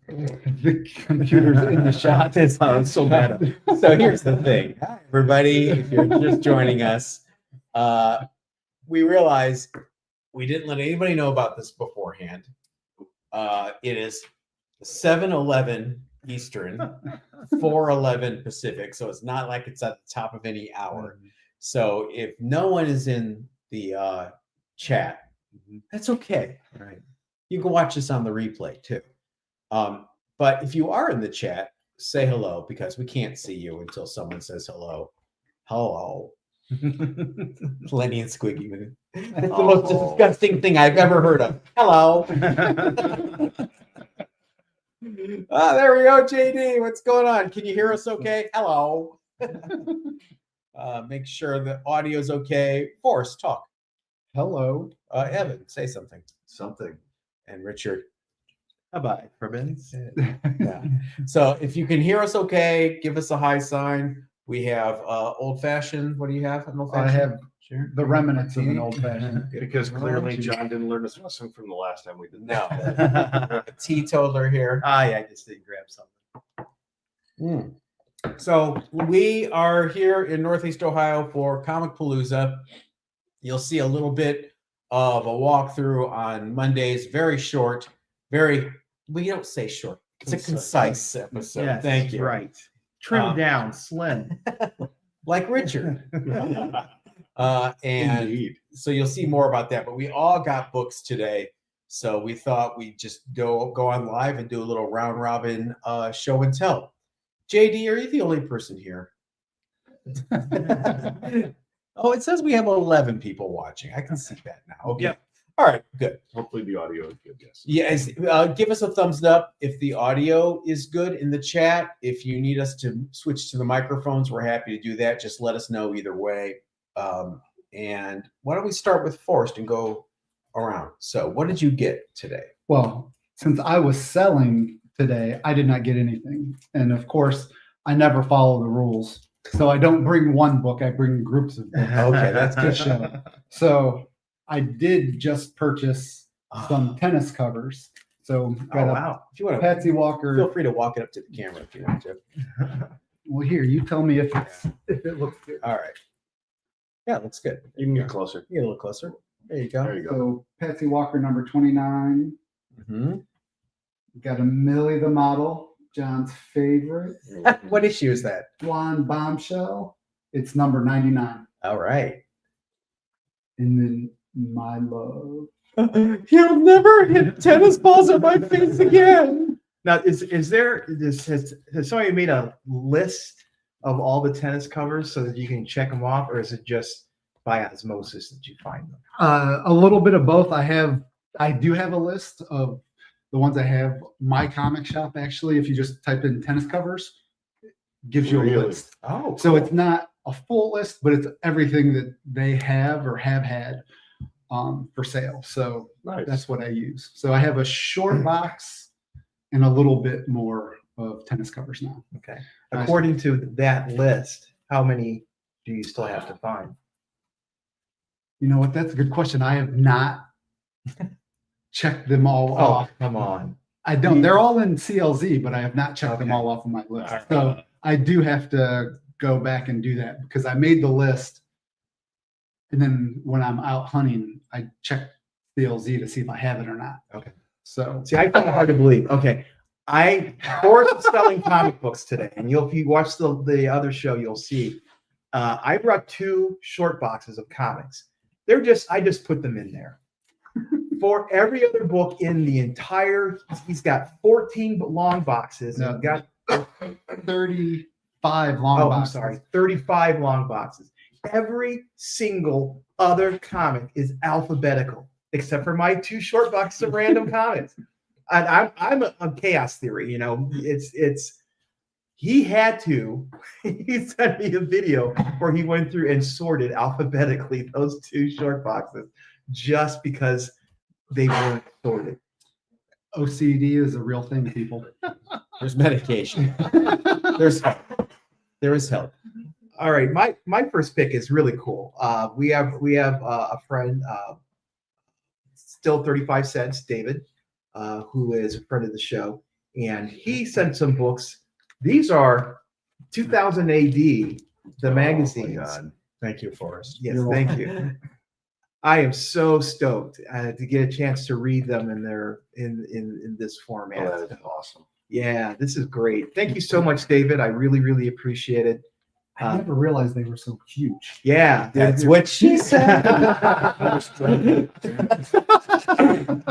The computer's in the shot. It sounds so bad. So here's the thing. Hi, everybody. If you're just joining us, we realize we didn't let anybody know about this beforehand. It is 7:11 Eastern, 4:11 Pacific. So it's not like it's at the top of any hour. So if no one is in the chat, that's okay. Right. You can watch this on the replay too. But if you are in the chat, say hello because we can't see you until someone says hello. Hello. Lenny and Squiggy. It's the most disgusting thing I've ever heard of. Hello. There we go, JD. What's going on? Can you hear us okay? Hello. Make sure the audio's okay. Forrest, talk. Hello. Evan, say something. Something. And Richard. Bye-bye, Ribbons. Yeah. So if you can hear us okay, give us a high sign. We have old-fashioned. What do you have? An old-fashioned? I have Sure. the remnants of an old-fashioned. Because clearly John didn't learn his lesson from the last time we did No. that. A teetotaler here. Yeah, I just didn't grab something. So we are here in Northeast Ohio for Comic Palooza. You'll see a little bit of a walkthrough on Mondays. Very short. We don't say short. It's a concise episode. Yes, Thank you. Right. Trimmed down, slim. Like Richard. And Indeed. so you'll see more about that. But we all got books today. So we thought we'd just go on live and do a little round robin show and tell. JD, are you the only person here? Oh, it says we have 11 people watching. I can see that now. Okay. Yep. All right, good. Hopefully the audio is good, yes. Yes, give us a thumbs up if the audio is good in the chat. If you need us to switch to the microphones, we're happy to do that. Just let us know either way. And why don't we start with Forrest and go around? So what did you get today? Well, since I was selling today, I did not get anything. And of course, I never follow the rules. So I don't bring one book, I bring groups of books. Okay, that's to good. show. So I did just purchase some tennis covers. So got wow. If you want to, Patsy Walker. feel free to walk it up to the camera if you want to. Well, here, you tell me if it looks good. All right. Yeah, looks good. You can get closer. Get a little closer. There you go. There you go. So Patsy Walker number 29. Mm-hmm. Got a Millie the model, John's favorite. What issue is that? Blonde Bombshell. It's number 99. All right. And then My Love. He'll never hit tennis balls at my face again. Now, has somebody made a list of all the tennis covers so that you can check them off, or is it just by osmosis that you find them? A little bit of both. I do have a list of the ones I have. My comic shop, actually, if you just type in tennis covers, it gives you a Really? list. Oh, So it's not a full list, but it's everything that they have or have had for sale. So Nice. that's what I use. So I have a short box and a little bit more of tennis covers now. Okay. According to that list, how many do you still have to find? You know what? That's a good question. I have not checked them all Oh, off. come on. I don't. They're all in CLZ, but I have not checked them Okay. all off of my list. All right. So I do have to go back and do that because I made the list. And then when I'm out hunting, I check CLZ to see if I have it or not. Okay. So See, I find it hard to believe. Okay. Forrest is selling comic books today, and if you watch the other show, you'll see. I brought 2 short boxes of comics. I just put them in there. For every other book in the entire, he's got 14 long boxes. No. And got 35 long boxes. 35 long boxes. Every single other comic is alphabetical, except for my 2 short boxes of random comics. And I'm a chaos theory, you know. He sent me a video where he went through and sorted alphabetically those 2 short boxes just because they weren't sorted. OCD is a real thing, people. there's medication. There's help. There is help. All right, my first pick is really cool. We have a friend, still 35 cents, David, who is a friend of the show. and he sent some books. These are 2000 AD, the magazines. God. Thank you, Forrest. Yes, thank you. I am so stoked to get a chance to read them in this format. Oh, that is awesome. Yeah, this is great. Thank you so much, David. I really, really appreciate it. I never realized they were so huge. Yeah, That's what she said.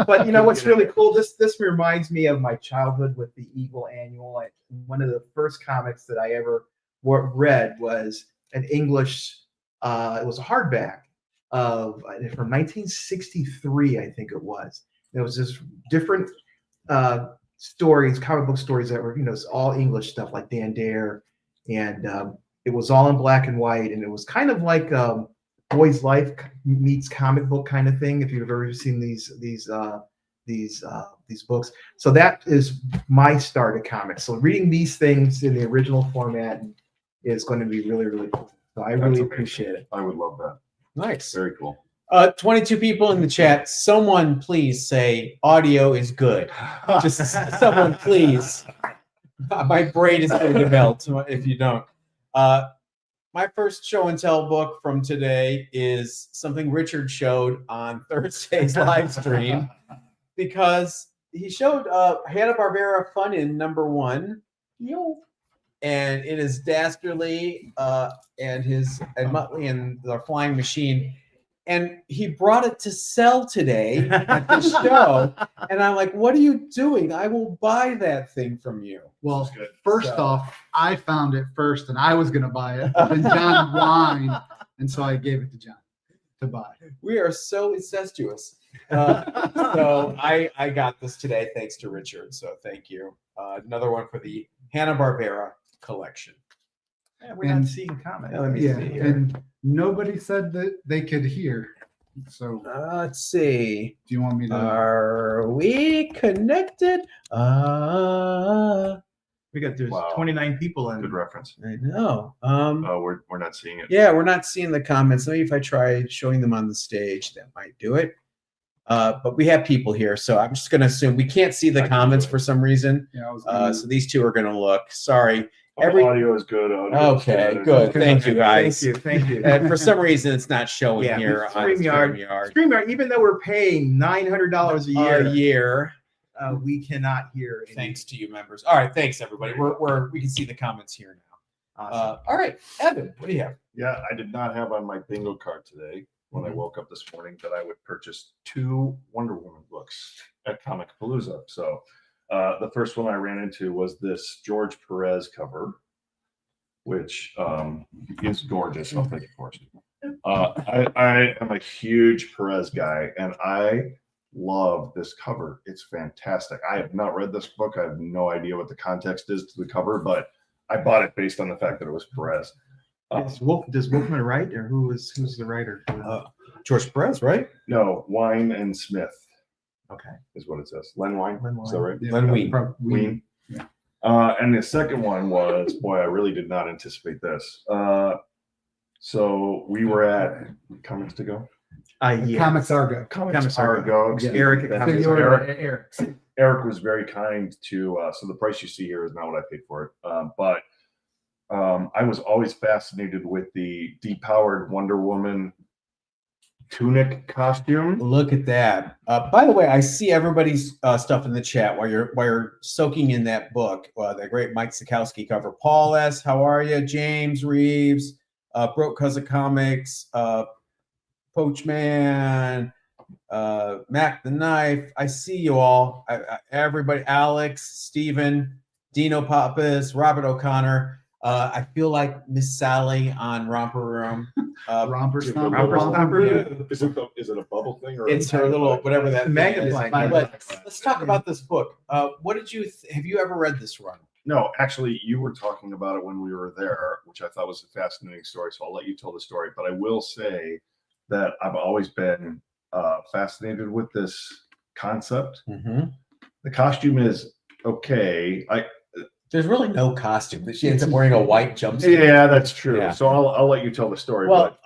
But you know what's really cool? This reminds me of my childhood with the Eagle Annual. One of the first comics that I ever read was an English. It was a hardback from 1963, I think it was. There was just different stories, comic book stories that were, it's all English stuff like Dan Dare, and it was all in black and white, and it was kind of like Boy's Life meets comic book kind of thing. If you've ever seen these books, so that is my start at comics. So reading these things in the original format is going to be really, really cool. So I really appreciate it. I would love that. Nice. Very cool. 22 people in the chat. Someone please say audio is good. Just someone please. My brain is going to melt if you don't. My first show and tell book from today is something Richard showed on Thursday's live stream, because he showed Hanna-Barbera Fun in #1. And it is Dastardly and Muttley and the Flying Machine. And he brought it to sell today at the show. And I'm like, what are you doing? I will buy that thing from you. Well, first off, I found it first and I was going to buy it. But then John whined, and so I gave it to John to buy. We are so incestuous. So I got this today thanks to Richard. So thank you. Another one for the Hanna-Barbera collection. Yeah, we're not seeing comments. Let me Yeah, see here. and nobody said that they could hear. So Let's see. do you want me to? Are we connected? There's Wow. 29 people in. Good reference. I know. Oh, we're not seeing it. Yeah, we're not seeing the comments. Maybe if I try showing them on the stage, that might do it. But we have people here, so I'm just going to assume we can't see the comments for some reason. Yeah, I was. So these two are going to look. Sorry. Audio is good. Audio is Okay, good. good. Thank you, guys. Thank you. And for some reason, it's not showing Yeah, here on StreamYard. StreamYard. Even though we're paying $900 a year, we cannot hear. Thanks to you members. All right, thanks everybody. We can see the comments here now. Awesome. All right, Evan, what do you have? Yeah, I did not have on my bingo card today when I woke up this morning that I would purchase 2 Wonder Woman books at Comic Palooza. So the first one I ran into was this George Perez cover, which is gorgeous. Oh, thank you, Forrest. I am a huge Perez guy, and I love this cover. It's fantastic. I have not read this book. I have no idea what the context is to the cover, but I bought it based on the fact that it was Perez. Does Wolfman write, or who's the writer? George Perez, right? No, Wine and Smith Okay. is what it says. Len Wine. Len Is that right? Yeah, Len Wein. Ween. Yeah. And the second one was, boy, I really did not anticipate this. So we were at Comics to Go. Yeah. Comics Argo. Comics Argo. Yeah. Eric at So Comics you were Argo. Eric. Eric was very kind to, so the price you see here is not what I paid for it. But I was always fascinated with the depowered Wonder Woman tunic costume. Look at that. By the way, I see everybody's stuff in the chat while you're soaking in that book. The great Mike Sikowski cover. Paul S., how are you? James Reeves, Broke Cousin Comics, Poachman, Mac the Knife. I see you all. Everybody, Alex, Stephen, Dino Pappas, Robert O'Connor. I feel like Miss Sally on Romper Room. Romper Stomp. Romper Romper. Stomp. Is it a bubble thing or It's her little whatever that thing is. Magnifying But let's talk about this book. What did you have you ever read this run? No, actually, you were talking about it when we were there, which I thought was a fascinating story. So I'll let you tell the story. But I will say that I've always been fascinated with this concept. Mm-hmm. The costume is okay. There's really no costume. She ends up wearing a white jumpsuit. Yeah, that's true. Yeah. So I'll let you tell the story. Well,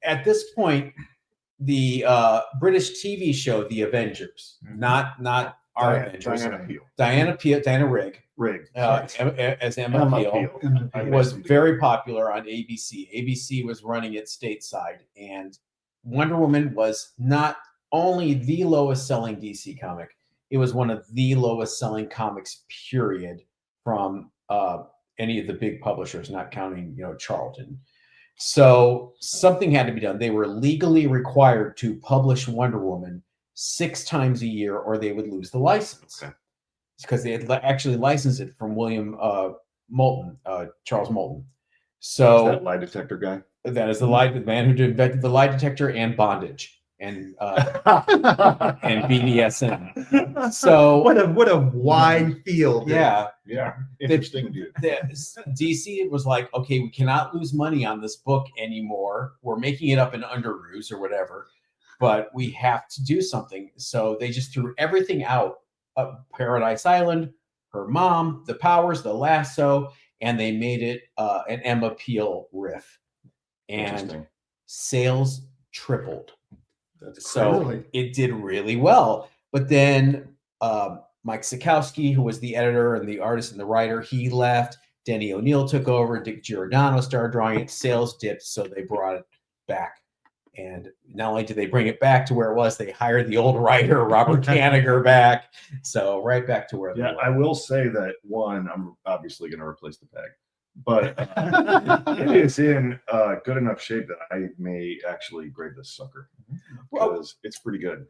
at this point, the British TV show The Avengers, not our Diana Avengers. Peel. Diana Rigg, Rigg. as Emma Peel, I was mixed them very popular on ABC. ABC was running it stateside, and Wonder Woman was not only the lowest selling DC comic, it was one of the lowest selling comics, period, from any of the big publishers, not counting, Charlton. So something had to be done. They were legally required to publish Wonder Woman 6 times a year, or they would lose the license. Okay. Because they had actually licensed it from William Moulton, Charles Moulton. So Is that lie detector guy? that is the man who invented the lie detector and bondage and BDSM. So what a wide field. yeah, Interesting, dude. DC was like, okay, we cannot lose money on this book anymore. We're making it up in underoos or whatever, but we have to do something. So they just threw everything out. Paradise Island, her mom, the powers, the lasso, and they made it an Emma Peel riff. And sales tripled. So Really? it did really well. But then Mike Sikowski, who was the editor and the artist and the writer, he left. Denny O'Neil took over. Dick Giordano started drawing it. Sales dipped, so they brought it back. And not only did they bring it back to where it was, they hired the old writer, Robert Kanigher, back. So right back to where they were. I will say that, one, I'm obviously going to replace the peg, but it is in good enough shape that I may actually grade this sucker because it's pretty good.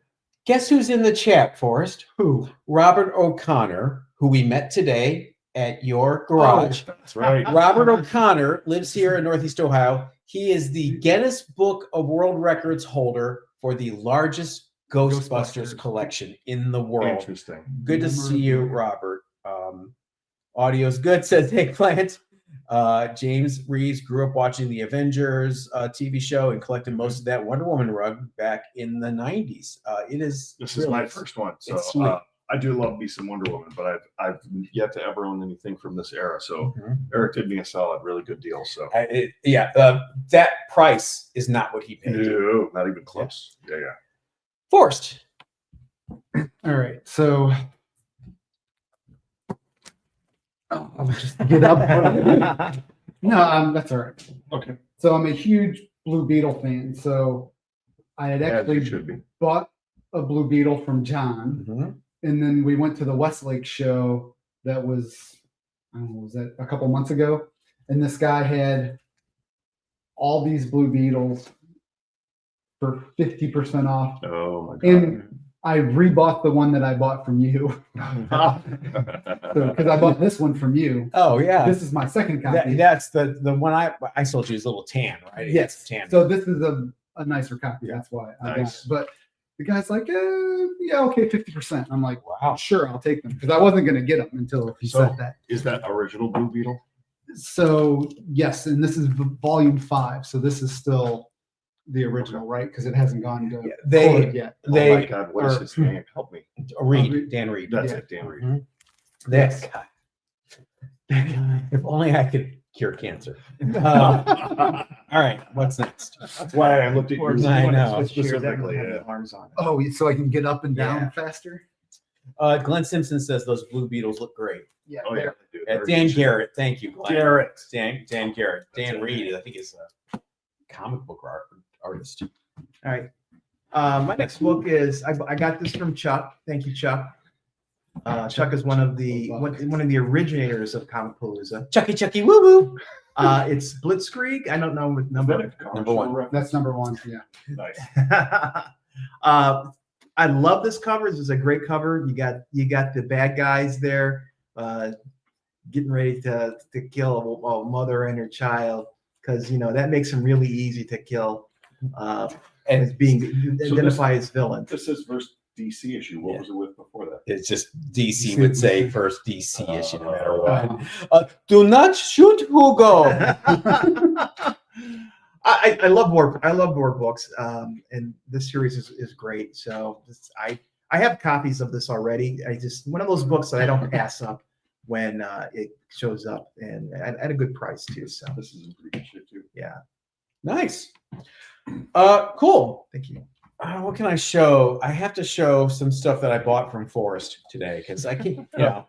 Guess who's in the chat, Forrest? Who? Robert O'Connor, who we met today at your garage. That's right. Robert O'Connor lives here in Northeast Ohio. He is the Guinness Book of World Records holder for the largest Ghostbusters collection in the world. Interesting. Good to see you, Robert. Audio's good, says Eggplant. James Reeves grew up watching the Avengers TV show and collected most of that Wonder Woman rug back in the 90s. This is my first one. So I do love me some Wonder Woman, but I've yet to ever own anything from this era. So Eric did me a solid, really good deal. So that price is not what he paid. No, not even close. Yeah. Forced. All right, so I'll just get up. No, that's all right. Okay. So I'm a huge Blue Beetle fan. So I had As you actually should be. bought a Blue Beetle from John, and then we went to the Westlake show. That was, I don't know, was that a couple months ago? And this guy had all these Blue Beetles for 50% off. Oh my god. And I rebought the one that I bought from you. Because I bought this one from you. Oh yeah. This is my second copy. That's the one I sold you is a little tan, right? Yes. Tan. So this is a nicer copy. That's why I got it. But the guy's like, yeah, okay, 50%. I'm like, wow, sure, I'll take them. Because I wasn't going to get them until he said that. Is that original Blue Beetle? So yes, and this is volume 5. So this is still the original, right? Because it hasn't gone to court yet. Oh my god, what is his name? Help me. Reed, Dan Reed. That's it, Dan Reed. That guy. If only I could cure cancer. All right, what's next? That's why I looked at yours. I know. Specifically, arms on it. Oh, so I can get up and down faster? Glenn Simpson says those Blue Beetles look great. Yeah. Oh yeah, they do. Dan Garrett, thank you, Glenn. Garrett. Dan Garrett. Dan Reed, I think is a comic book artist. All right. My next book is I got this from Chuck. Thank you, Chuck. Chuck is one of the originators of Comicpalooza. Chucky woo woo. It's Blitzkrieg. I don't know what number. Number 1. That's number 1. Yeah. Nice. I love this cover. This is a great cover. You got the bad guys there, getting ready to kill a mother and her child, because that makes them really easy to kill. And as being identify as villains. This is first DC issue. What was it with before that? It's just DC would say first DC issue no matter what. Do not shoot Hugo. I love war books, and this series is great. So I have copies of this already. One of those books that I don't pass up when it shows up, and at a good price too. So this is in pretty good shape too. Yeah. Nice. Cool. Thank you. what can I show? I have to show some stuff that I bought from Forrest today because I can't. You know,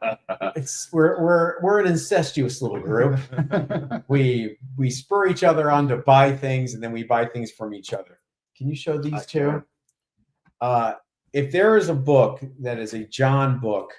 we're an incestuous little group. We spur each other on to buy things, and then we buy things from each other. Can you show these two? If there is a book that is a John book,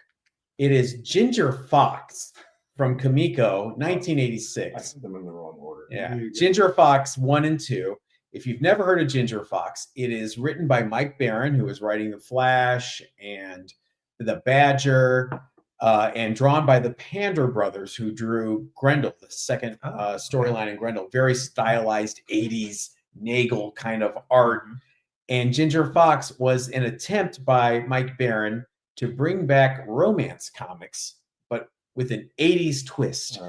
it is Ginger Fox from Kamiko, 1986. I put them in the wrong order. Yeah, Ginger Fox 1 and 2. If you've never heard of Ginger Fox, it is written by Mike Barron, who is writing The Flash and The Badger, and drawn by the Pander brothers, who drew Grendel, the second storyline in Grendel. Very stylized 80s Nagel kind of art. And Ginger Fox was an attempt by Mike Barron to bring back romance comics, but with an 80s twist.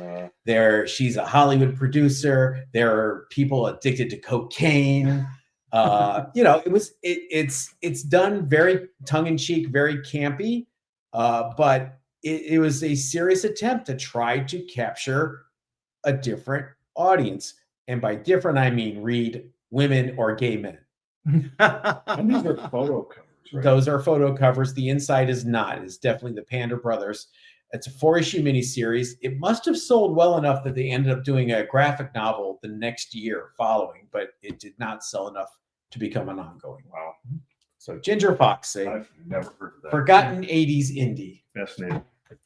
She's a Hollywood producer. There are people addicted to cocaine. It's done very tongue-in-cheek, very campy, but it was a serious attempt to try to capture a different audience. And by different, I mean read women or gay men. And these are photo covers, right? Those are photo covers. The inside is not. It's definitely the Pander brothers. It's a 4-issue miniseries. It must have sold well enough that they ended up doing a graphic novel the next year following, but it did not sell enough to become an ongoing. Wow. So Ginger Fox, I've never heard of that. forgotten 80s indie. Fascinating.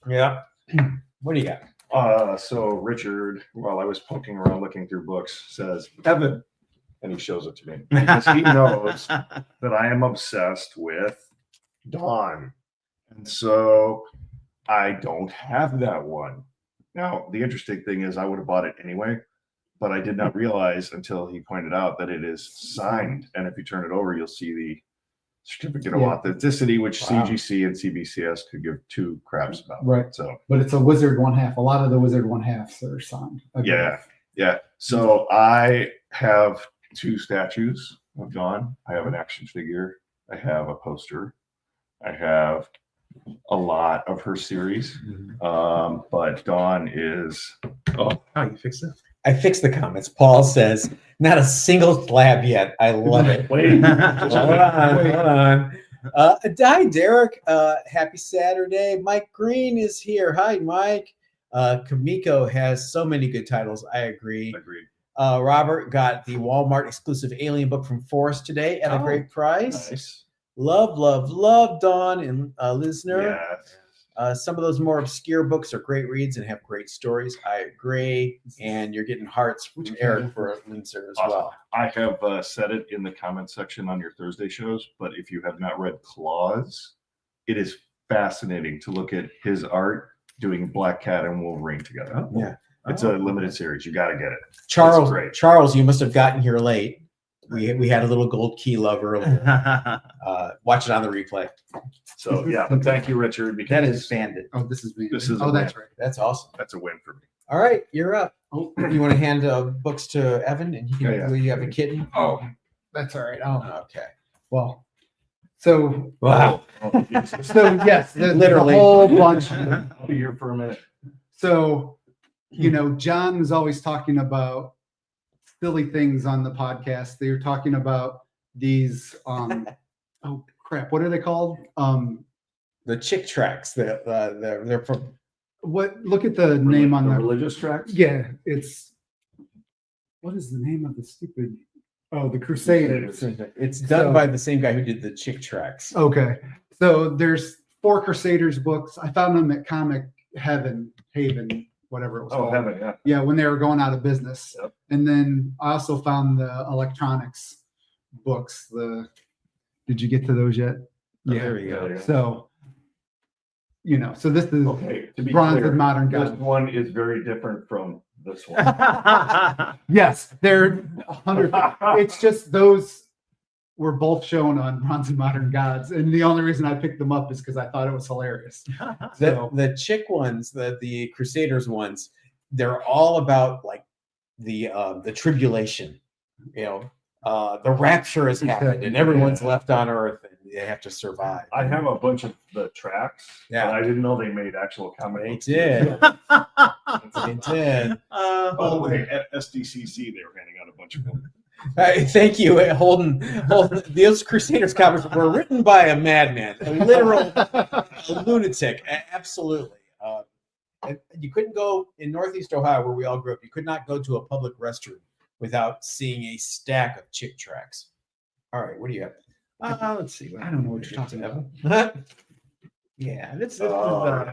Yeah. What do you got? So Richard, while I was poking around looking through books, says, Evan, and he shows it to me because he knows that I am obsessed with Dawn. And so I don't have that one. Now, the interesting thing is I would have bought it anyway, but I did not realize until he pointed out that it is signed. And if you turn it over, you'll see the certificate of authenticity, which CGC and CBCS could give two craps about. Right. So, but it's a Wizard 1/2. A lot of the Wizard 1/2s are signed. Yeah. So I have 2 statues of Dawn. I have an action figure. I have a poster. I have a lot of her series. But Dawn is. Oh, you fixed it? I fixed the comments. Paul says, not a single slab yet. I love it. Wait. Hold on. Hi, Derek. Happy Saturday. Mike Green is here. Hi, Mike. Kamiko has so many good titles. I agree. Agreed. Robert got the Walmart exclusive Alien book from Forrest today at a great price. Nice. Love, Dawn and Lisner. Yes. Some of those more obscure books are great reads and have great stories. I agree. And you're getting hearts from Eric for Linzer as well. I have said it in the comment section on your Thursday shows, but if you have not read Claws, it is fascinating to look at his art doing Black Cat and Wolverine together. Yeah. It's a limited series. You got to get it. Charles, you must have gotten here late. We had a little gold key lover. Watch it on the replay. So yeah, but thank you, Richard. Because That is Bandit. Oh, this is me. This is oh, a that's win. right. That's awesome. That's a win for me. All right, you're up. Oh, you want to hand books to Evan, and he can. Yeah. Will you have a kitten? Oh, that's all right. Oh, Okay. well. So Wow. Oh, Jesus. so yes, Literally. the whole bunch. I'll be here for a minute. So, John was always talking about silly things on the podcast. They were talking about these oh crap, what are they called? The Chick Tracks. They're from. Look at the name on the religious tracks. Yeah, it's what is the name of the stupid the Crusaders. It's done So- by the same guy who did the Chick Tracks. Okay. So there's 4 Crusaders books. I found them at Comic Haven, whatever it was Oh, called. heaven, yeah. Yeah, when they were going out of business. Yep. And then I also found the electronics books. Did you get to those yet? Yeah, there we go. Yeah. So, so this is Okay, to be Bronze clear, and Modern this God. one is very different from this one. Yes, they're 100. It's just those were both shown on Bronze and Modern Gods. And the only reason I picked them up is because I thought it was hilarious. So, The Chick ones, the Crusaders ones, they're all about like the tribulation. The rapture has happened and everyone's left on Earth and they have to survive. I have a bunch of the tracks. Yeah. But I didn't know they made actual comic They books. did. They did. By the way, at SDCC, they were handing out a bunch of them. Thank you, Holden. Those Crusaders comics were written by a madman, a literal lunatic. Absolutely. And you couldn't go in Northeast Ohio, where we all grew up. You could not go to a public restroom without seeing a stack of chick tracks. All right, what do you have? Let's see. I don't know what you're talking about. Yeah, this is Oh,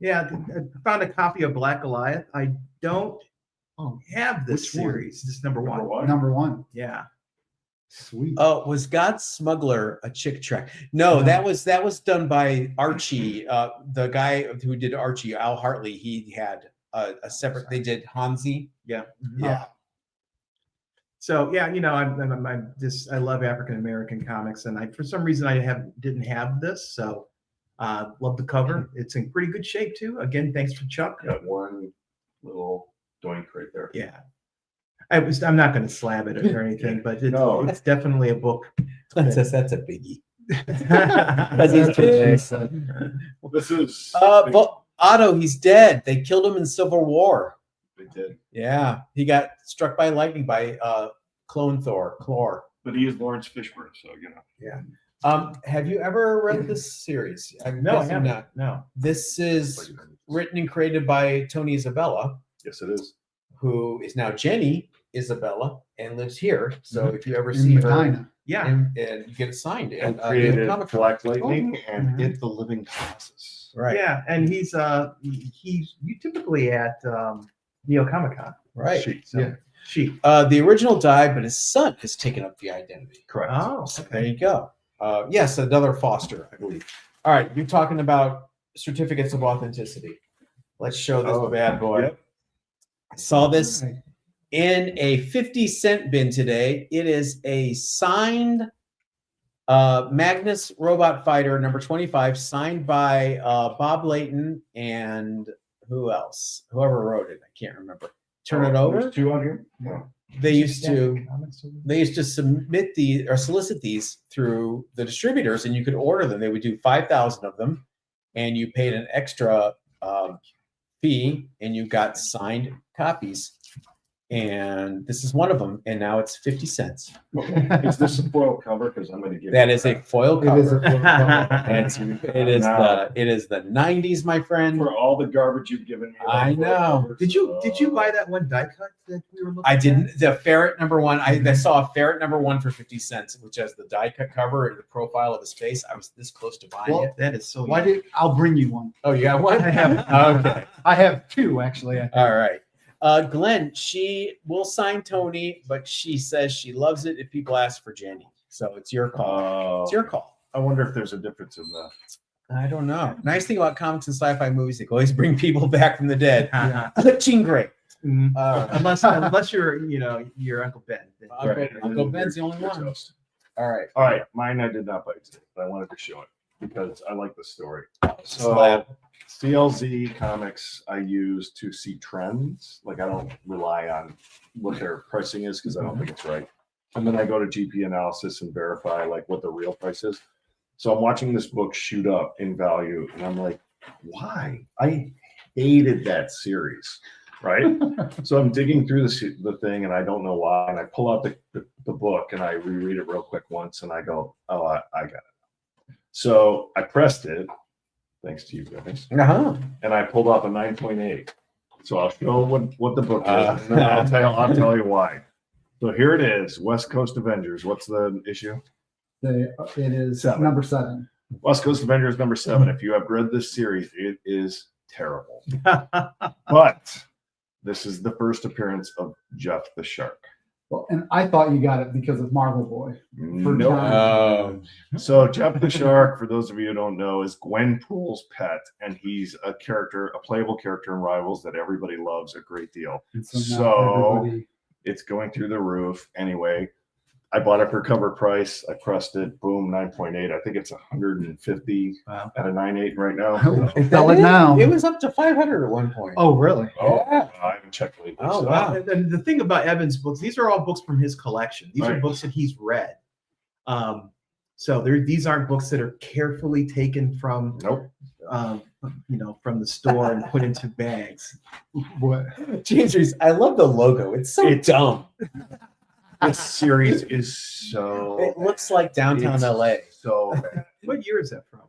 yeah. I found a copy of Black Goliath. I don't have this Which one? series. This is number Number one. one. Number one. Yeah. Sweet. Oh, was God Smuggler a chick track? No, that was done by Archie, the guy who did Archie, Al Hartley. He had a separate. They did Hansi. Yeah. Yeah. So yeah, I'm just I love African American comics, and for some reason I didn't have this, so love the cover. It's in pretty good shape too. Again, thanks for Chuck. Got one little doink right there. Yeah, I'm not going to slab it or anything, but it's definitely a book. That's a biggie. That's what she said. This is. But Otto, he's dead. They killed him in Civil War. They did. Yeah, he got struck by lightning by Clone Clor. But he is Lawrence Fishburne, so Yeah. Have you ever read this series? No, I haven't. No. This is written and created by Tony Isabella, Yes, it is. who is now Jenny Isabella and lives here. So if you ever In see her, Medina. Yeah. and you get it signed. And in created comic book. Black Lightning and Mhm. It the Living Colossus. Right. Yeah, and he's you typically at Neo Comic Con. Right. So, Yeah. The original died, but his son has taken up the identity. Correct. Oh, So there you go. Yes, another Foster, I believe. All right, you're talking about certificates of authenticity. Let's show this bad boy. Yep. I saw this Right. in a 50-cent bin today. It is a signed Magnus Robot Fighter number 25, signed by Bob Layton and who else? Whoever wrote it, I can't remember. Turn it over. There's 200. Yeah. They used to submit solicit these through the distributors, and you could order them. They would do 5,000 of them, and you paid an extra fee, and you got signed copies. And this is one of them, and now it's 50 cents. Is this a foil cover? Because I'm going to give That is a foil It is cover. a foil cover. It is the 90s, my friend. for all the garbage you've given me. I know. Did you buy that one die cut that we were looking I at? didn't. The ferret number one. I saw a ferret number one for 50 cents, which has the die cut cover and the profile of his face. I was this close to buying Well, it. That is so. I'll bring you one. Oh, you got one? I have. Okay. I have two actually. All right. Glenn, she will sign Tony, but she says she loves it if people ask for Jenny. So it's your call. It's your call. I wonder if there's a difference in that. I don't know. Nice thing about comics and sci-fi movies, they can always bring people back from the dead. Jean Grey. Mhm. Uh, Unless you're your Uncle Ben. Uncle Ben's the only one. All right. All right, mine I did not buy today, but I wanted to show it because I like the story. So Slab. CLZ comics I use to see trends. Like I don't rely on what their pricing is because I don't think it's right. And then I go to GP analysis and verify like what the real price is. So I'm watching this book shoot up in value, and I'm like, why? I hated that series, right? So I'm digging through the thing, and I don't know why. And I pull out the book and I reread it real quick once, and I go, oh, I got it. So I pressed it, thanks to you guys, Uh-huh. and I pulled off a 9.8. So I'll show what the book is, and then I'll tell you why. So here it is, West Coast Avengers. What's the issue? It is 7. number 7. West Coast Avengers number 7. If you have read this series, it is terrible. But this is the first appearance of Jeff the Shark. Well, and I thought you got it because of Marvel Boy. Nope. Oh. So Jeff the Shark, for those of you who don't know, is Gwen Poole's pet, and he's a playable character in Rivals that everybody loves a great deal. And now So- everybody- It's going through the roof. Anyway, I bought it for cover price. I pressed it. Boom, 9.8. I think it's 150 Wow. at a 9.8 right now. Sell it now. It was up to 500 at one point. Oh, really? Oh, Yeah. I haven't checked lately. Oh, so- wow. And the thing about Evan's books, these are all books from his collection. These are Right. books that he's read. So these aren't books that are carefully taken from Nope. from the store and put into bags. What? James Reese, I love the logo. It's so dumb. This series is so. It looks like downtown it's LA. So bad. What year is that from?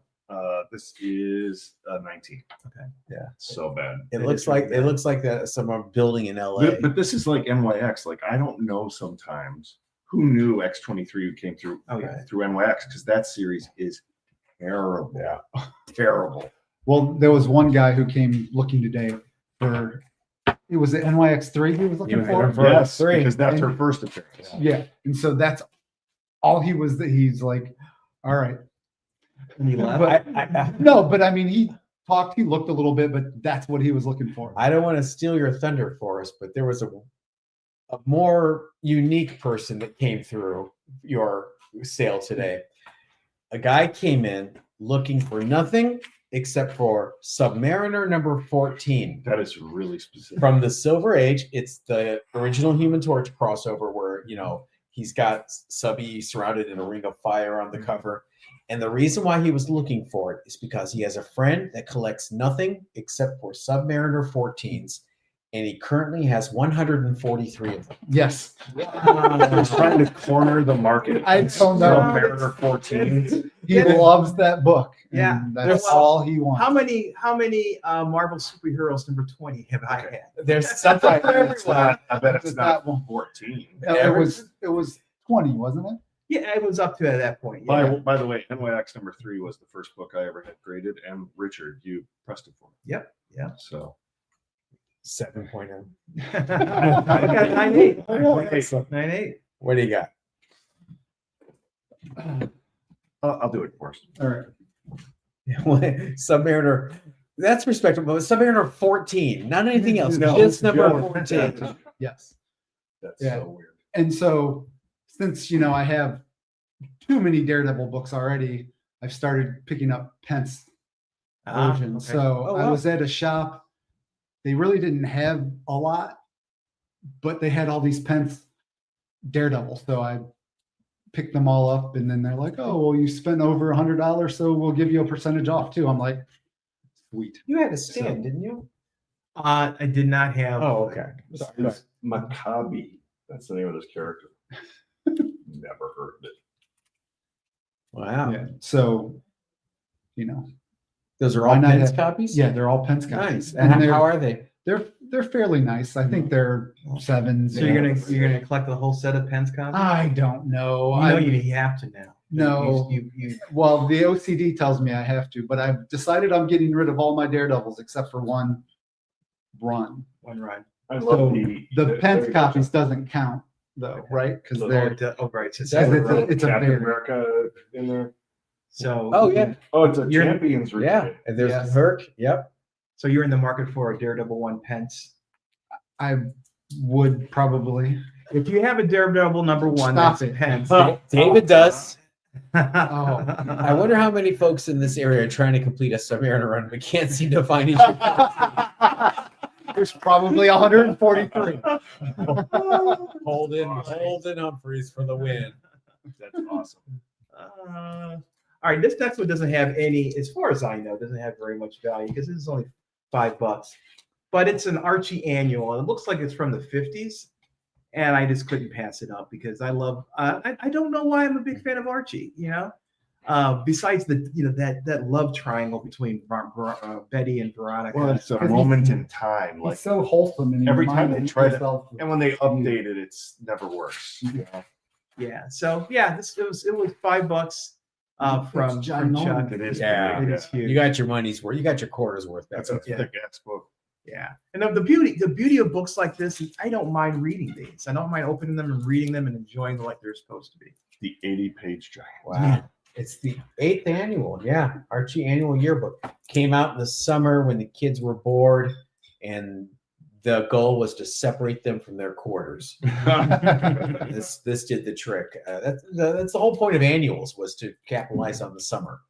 This is 19. Okay. Yeah. So bad. It It looks is like really bad. it looks like that some building in LA. But this is like NYX. Like I don't know sometimes who knew X-23 who came through through NYX because that series is terrible. Yeah. Terrible. Well, there was one guy who came looking today for. It was the NYX3 he was looking for. Yes, three. because that's her And- first appearance. Yeah, and so that's all he was. He's like, all right. And he left. But no, but I mean, he talked. He looked a little bit, but that's what he was looking for. I don't want to steal your thunder, Forrest, but there was a more unique person that came through your sale today. A guy came in looking for nothing except for Submariner number 14 That is really specific. from the Silver Age. It's the original Human Torch crossover where, he's got Subby surrounded in a ring of fire on the cover. And the reason why he was looking for it is because he has a friend that collects nothing except for Submariner 14s. And he currently has 143 of them. Yes, He's trying to corner the market. I don't know. Mariner 14. he loves that book. Yeah, and that's well, all he wants. How many Marvel superheroes number 20 have I had? There's something for It's everyone. not, I bet it's It's not that one. 14. No, it was 20, wasn't it? Yeah, it was up to at that point. Yeah. By the way, NYX number 3 was the first book I ever had graded, and Richard, you pressed it for me. Yep. Yeah. So 7.0. I got 9.8. I know, that's a- 9.8. What do you got? I'll do it first. All right. Submariner. That's respectable. But Submariner 14, not anything else. No, just number no. 14. Yes. That's Yeah. so weird. And so, since I have too many Daredevil books already, I've started picking up Pence versions. Okay. So Oh, I wow. was at a shop. They really didn't have a lot, but they had all these Pence Daredevil. So I picked them all up, and then they're like, "Oh, well, you spent over $100, so we'll give you a percentage off too." I'm like, "Sweet." You had a stand, didn't you? I did not have. Oh, okay. This Sorry. is Maccabi. That's the name of this character. Never heard of it. Wow. Yeah. So, Those are Why all not Pence have- copies? yeah, they're all Pence copies, Nice. and And they're how are they? they're fairly nice. I think they're sevens. So you're gonna collect the whole set of Pence copies? I don't know. You know I you have to now. No. You Well, the OCD tells me I have to, but I've decided I'm getting rid of all my Daredevils except for one run. one run. I So love the Pence copies doesn't count though, right? Because The- they're Right. So, it's a Captain very America in there. so Oh, yeah. Oh, it's a You're- Champions Yeah. retreat. And there's Yes. Herc. Yep. So you're in the market for a Daredevil 1 Pence. I would probably. If you have a Daredevil number 1, Stop that's it. Pence. David does. Oh. I wonder how many folks in this area are trying to complete a Submariner run but can't seem to find each other. There's probably 143. Holden Humphreys for the win. That's awesome. All right, this next one doesn't have any, as far as I know, doesn't have very much value because this is only $5. But it's an Archie annual, and it looks like it's from the 50s. And I just couldn't pass it up because I love. I don't know why I'm a big fan of Archie. Besides that love triangle between Betty and Veronica. Well, it's a Because moment in time. Like, It's so wholesome. And he every time reminds they try to- himself of- and when they update it, it's never works. You know? Yeah. So yeah, it was $5 from Chuck. ginormous. It is. Yeah. big, It is huge. You got your money's worth. You got your quarter's worth. That's That's a okay. thick ass book. Yeah, and the beauty of books like this is I don't mind reading these. I don't mind opening them and reading them and enjoying them like they're supposed to be. The 80-page giant. Wow. Yeah. It's the 8th annual. Yeah. Archie annual yearbook. Came out in the summer when the kids were bored, and the goal was to separate them from their quarters. This did the trick. That's the whole point of annuals, was to capitalize on the summer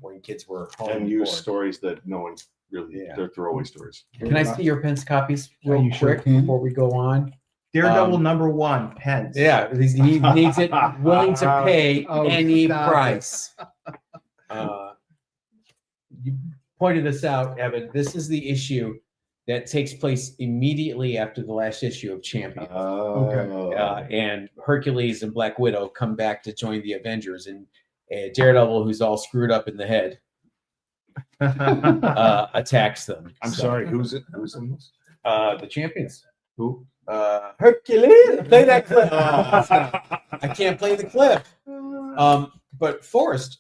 when kids were home And use bored. stories that no one really, Yeah. they're throwaway stories. Can I see your Pence copies Yeah, real you sure quick can. before we go on? Daredevil number 1, Pence. Yeah, he needs it, willing to pay Oh, any stop it. price. You pointed this out, Evan. This is the issue that takes place immediately after the last issue of Champions. And Hercules and Black Widow come back to join the Avengers, and Daredevil, who's all screwed up in the head, attacks them. I'm sorry, who's in this? The Champions. Who? Hercules. Play that clip. I can't play the clip. But Forrest,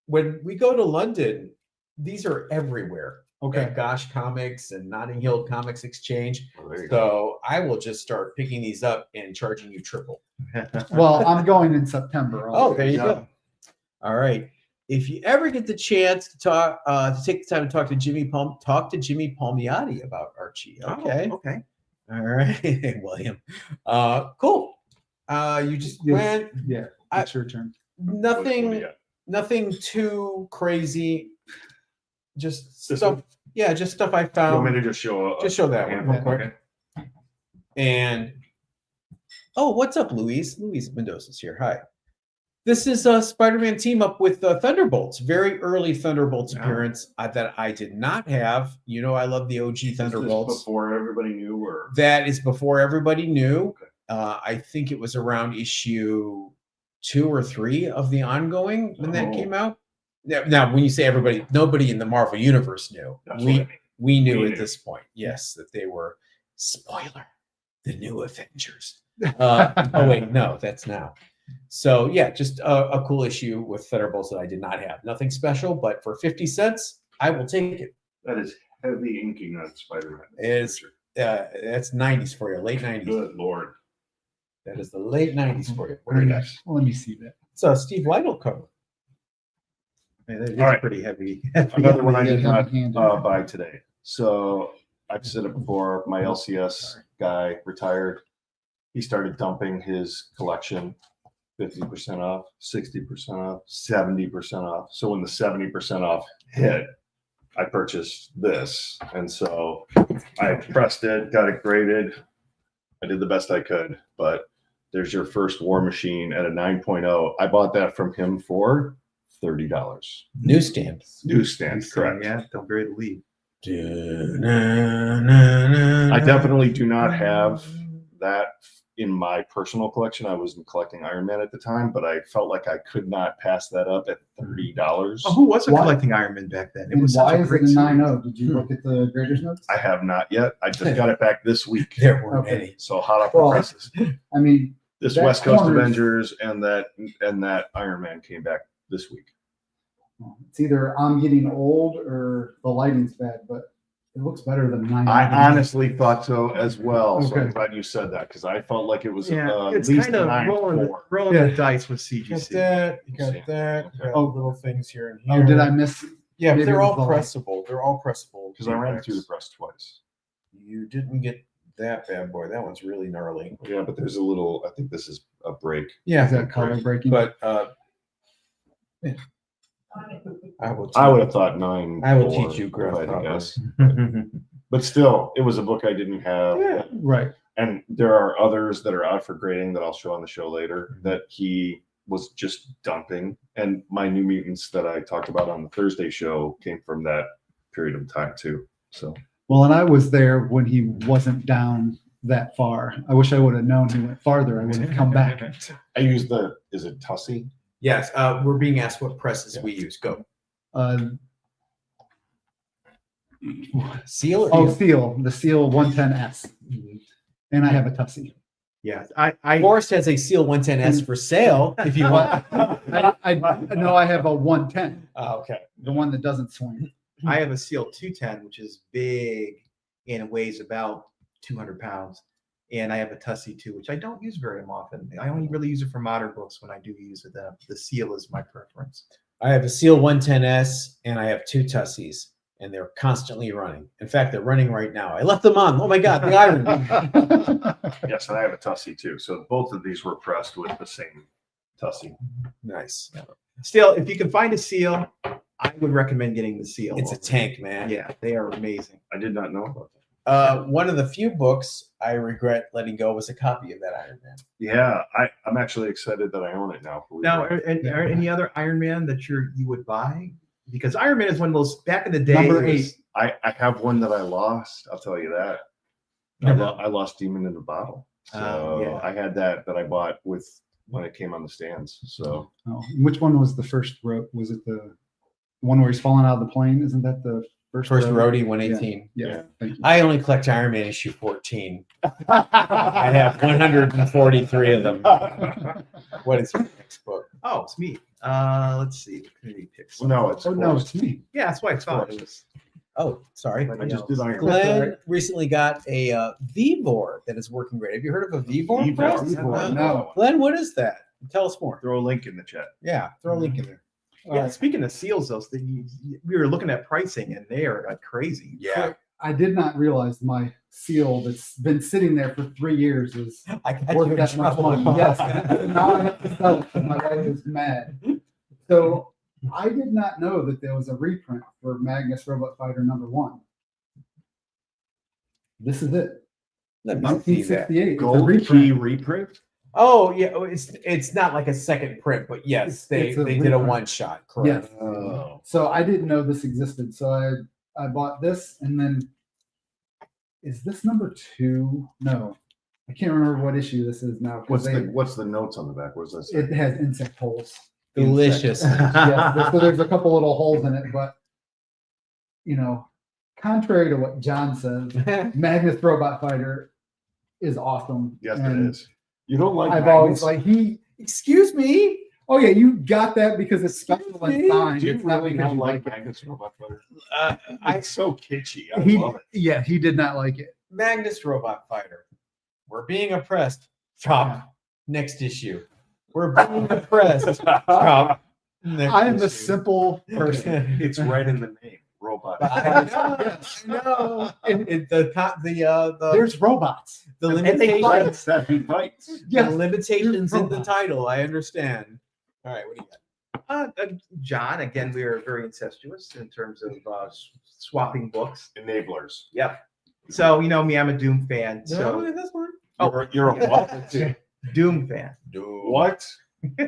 when we go to London, these are everywhere. Okay. Gosh Comics and Notting Hill Comics Exchange. Oh, there you go. So I will just start picking these up and charging you triple. Well, I'm going in September. Oh, there you Yeah. go. All right. If you ever get the chance to talk, to take the time to talk to Jimmy Palmiotti about Archie. Okay. Oh, okay. All right, William. Cool. You just Yes. went. Yeah, it's your turn. What do you got? Nothing too crazy. Just This stuff. one? Yeah, just stuff I You want found. me to just show? Just show that one real handful? quick. And oh, what's up, Luis? Luis Mendoza's here. Hi. This is a Spider-Man team up with Thunderbolts. Very early Thunderbolts Wow. appearance that I did not have. You know, I love the OG Is this Thunderbolts. before everybody knew, or That is before everybody knew. Okay. I think it was around issue 2 or 3 of the ongoing when that Oh. came out. Now, when you say everybody, nobody in the Marvel universe knew. that's what I mean. We knew We at knew. this point, yes, that they were, spoiler, the new Avengers. Oh wait, no, that's now. So yeah, just a cool issue with Thunderbolts that I did not have. Nothing special, but for 50 cents, I will take it. That is heavy inking on Spider-Man. It's that's 90s for you, late 90s. Good Lord. That is the late 90s for you. What do you got? Let me see that. It's a Steve Lytle cover. Man, that is All right. pretty heavy. Another one I Yeah, did not heavy-handed. buy today. So I've said it before. My LCS guy retired. He started dumping his collection 50% off, 60% off, 70% off. So when the 70% off hit, I purchased this. And so I pressed it, got it graded. I did the best I could, but there's your first War Machine at a 9.0. I bought that from him for $30. Newsstand. Newsstand, correct. Yeah, don't bury the lead. I definitely do not have that in my personal collection. I was collecting Iron Man at the time, but I felt like I could not pass that up at $30. Oh, who wasn't Why- collecting Iron Man back then? It And was such why a is great it a series. 9.0? Did you look at the graders notes? I have not yet. I just got it back this week. There weren't Okay. any. So hot off Well, the presses. I mean, This that West Coast corner's- Avengers and that Iron Man came back this week. it's either I'm getting old or the lighting's bad, but it looks better than 9.0. I honestly thought so as well. So I'm Okay. glad you said that because I felt like it was Yeah, at it's least kind of 9.4. rolling Yeah. the dice with You got CGC. that. You got that. You got Oh. little things here and here. Oh, did I miss? Yeah, but maybe they're it was all the light. pressable. They're all pressable. Because I ran through the T-Rex. press twice. You didn't get that bad boy. That one's really gnarly. Yeah, but there's a little. I think this is a break. Is that color breaking? But yeah. I will. I would have thought 9. I will teach you, if Griff, I had to probably. guess. But still, it was a book I didn't have. Yeah. Right. And there are others that are out for grading that I'll show on the show later that he was just dumping. And my New Mutants that I talked about on the Thursday show came from that period of time too. So Well, and I was there when he wasn't down that far. I wish I would have known he went farther. I would have come back. I used is it Tussie? Yes. We're being asked what presses we use. Go. Seal or Oh, eel? Seal, the Seal 110S. And I have a Tussie. Yeah, I Forrest has a Seal 110S for sale. If you want. I no, I have a 110, Oh, okay. the one that doesn't swing. I have a Seal 210, which is big and it weighs about 200 pounds. And I have a Tussie too, which I don't use very often. I only really use it for modern books when I do use it. The Seal is my preference. I have a Seal 110S and I have 2 Tussies, and they're constantly running. In fact, they're running right now. I left them on. Oh my God, the iron. Yes, and I have a Tussie too. So both of these were pressed with the same Tussie. Nice. Still, if you can find a Seal, I would recommend getting the Seal. It's a tank, man. Yeah, they are amazing. I did not know about that. One of the few books I regret letting go was a copy of that Iron Man. Yeah, I'm actually excited that I own it now. Now, are any other Iron Man that you would buy? Because Iron Man is one of those back in the day. Number it was 8. I have one that I lost. I'll tell you that. I lost Demon in the Bottle. So yeah. I had that I bought with when it came on the stands. So Oh, which one was the first road? Was it the one where he's falling out of the plane? Isn't that the first road? Roadie 118. Yeah. Yeah. Thank you. I only collect Iron Man issue 14. I have 143 of them. What is your next book? Oh, it's me. Let's see. Community picks. no, it's Oh no, it's me. Yeah, that's why I thought it was. Oh, sorry. I just did Iron Man. Glenn recently got a Vivor that is working great. Have you heard of a Vivor? Vivor. press? Vivor, no. Glenn, what is that? Tell us more. Throw a link in the chat. Yeah, throw a link in there. Yeah, speaking of seals, those we were looking at pricing, and they are like crazy. Yeah, I did not realize my seal that's been sitting there for 3 years is I got worth you in that much trouble. money. Yes, now I have to sell it. My wife is mad. So I did not know that there was a reprint for Magnus Robot Fighter #1. This is it. Let me see that. 1968. It's a Gold reprint. key reprint. Oh yeah, it's not like a second print, but yes, they It's a did a reprint. one shot. Correct. Yes. Oh. So I didn't know this existed. So I bought this, and then is this #2? No, I can't remember what issue this is now. 'Cause What's the notes on the back? What does that say? it has insect holes. Delicious. Yes, so there's a couple little holes in it, but contrary to what John says, Magnus Robot Fighter is awesome. Yes, and it is. You don't like I've always Magnus? Excuse me. Oh yeah, you got that because it's special and me? signed. Do you It's not really because not you like like it. Magnus Robot Fighter? I It's so kitschy. I He, love it. yeah, he did not like it. Magnus Robot Fighter. We're being oppressed. Chop. Next issue. We're being oppressed. Chop. Next I am a issue. simple person. It's right in the name. Robot. I know. The There's robots. limitations. That he fights. The Yes, limitations in the robots. title. I understand. All right, what do you got? John, again, we are very incestuous in terms of swapping books. Enablers. Yep. So you know me, I'm a Doom fan. No, So this one. You're a what? Doom fan. What?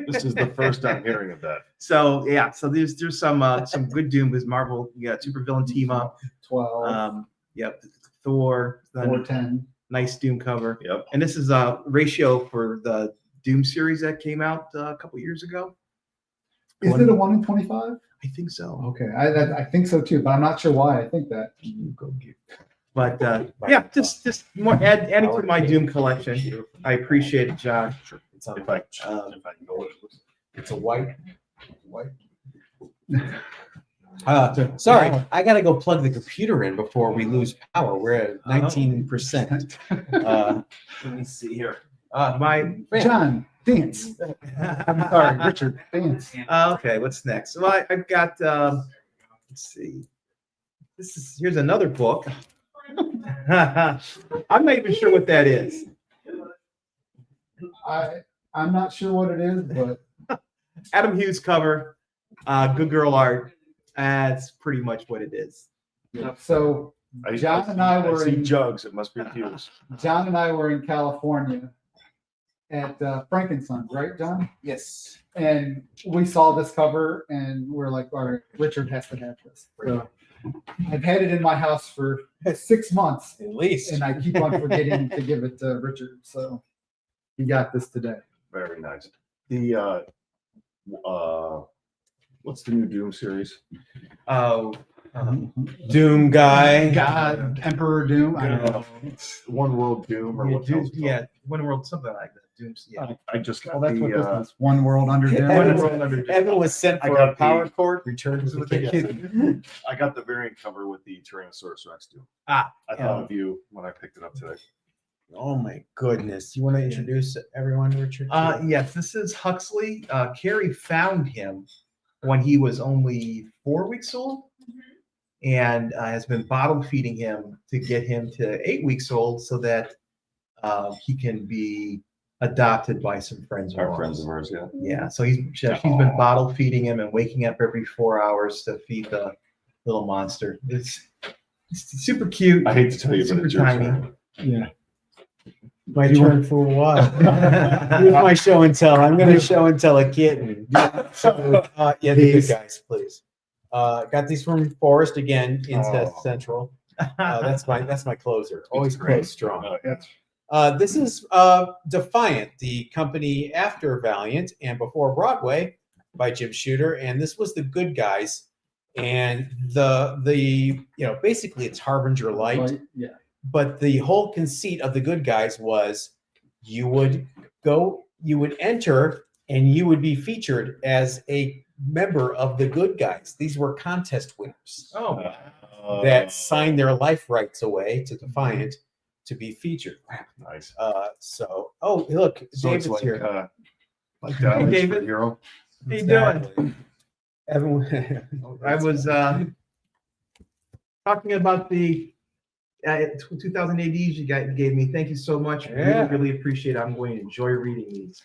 This is the first I'm hearing of that. So yeah, so there's some good Doom with Marvel. You got supervillain team up. 12, Yep, Thor, the 410. nice Doom cover. Yep. And this is a ratio for the Doom series that came out a couple years ago. Is it a 1 in 25? I think so. Okay, I think so too, but I'm not sure why I think that. But yeah, just more adding to my Doom collection. I appreciate it, John. Sure. It's on If I Um, know what it was. It's a white. Sorry, I gotta go plug the computer in before we lose power. We're at 19%. Let me see here. My John, dance. I'm sorry, Richard, dance. okay, what's next? Well, I've got let's see. Here's another book. I'm not even sure what that is. I'm not sure what it is, but Adam Hughes cover, good girl art. That's pretty much what it is. so John and I were see in jugs. It must be Hughes. John and I were in California at Frankensons, right, John? Yes. And we saw this cover, and we're like, all right, Richard has to have this. So I've had it in my house for 6 months, At least. and I keep on forgetting to give it to Richard. So he got this today. Very nice. The what's the new Doom series? Oh, Doom guy. God, Emperor Doom. I don't know. One World Doom or what? yeah, One World, something like that. Doom's, yeah. I just got Well, that's what this the. is. One World Under Doom. One World Under Doom. Evan was sent I for got a power the- cord. Returns with the kid. I got the variant cover with the Tyrannosaurus Rex Doom. Ah, I thought of you when I picked it up today. Oh my goodness! You want to introduce everyone, Richard? Yes, this is Huxley. Carrie found him when he was only 4 weeks old, and has been bottle feeding him to get him to 8 weeks old, so that he can be adopted by some friends. Our friends of ours, yeah. Yeah, so she's been bottle feeding him and waking up every 4 hours to feed the little monster. It's super cute. I hate to tell you, but super it's your tiny. turn. Yeah. My turn for what? Here's my show and tell. I'm going to show and tell a kitten. Yeah, the good guys, please. Got these from Forrest again, Incest Oh. Central. That's my closer. Always great. close strong. Yeah. This is Defiant, the company after Valiant and before Broadway by Jim Shooter, and this was the Good Guys, and the basically it's Harbinger Light, Yeah. but the whole conceit of the Good Guys was you would enter and you would be featured as a member of the Good Guys. These were contest winners that signed their life rights away to Defiant to be featured. Nice. Look, So David's it's like, here. like Hey, David David. Hero. How you doing? Everyone, I was talking about the 2000 ADs you gave me. Thank you so much. Yeah. Really appreciate it. I'm going to enjoy reading these.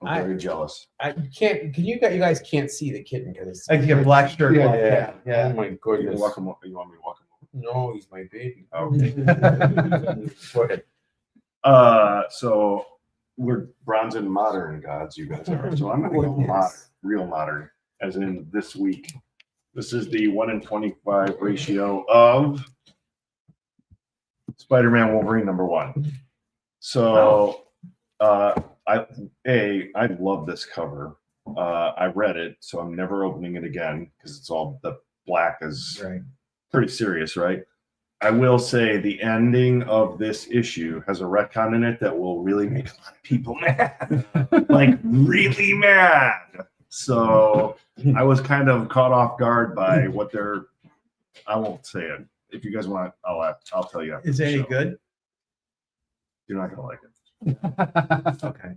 I'm very jealous. you guys can't see the kitten because I get a black shirt. Yeah. black hat. Oh Yeah. my You goodness. want me to walk him over? No, he's my baby. Okay. Go ahead. So we're bronze and modern gods, you guys are. So I'm gonna go modern, real modern, as in this week. This is the 1-in-25 ratio of Spider-Man Wolverine #1. So I love this cover. I read it, so I'm never opening it again because it's all the black is Right. pretty serious, right? I will say the ending of this issue has a retcon in it that will really make a lot of people mad. Like really mad. So I was kind of caught off guard by what they're. I won't say it. If you guys want, I'll tell you. After Is the it any show. good? You're not gonna like it. Okay.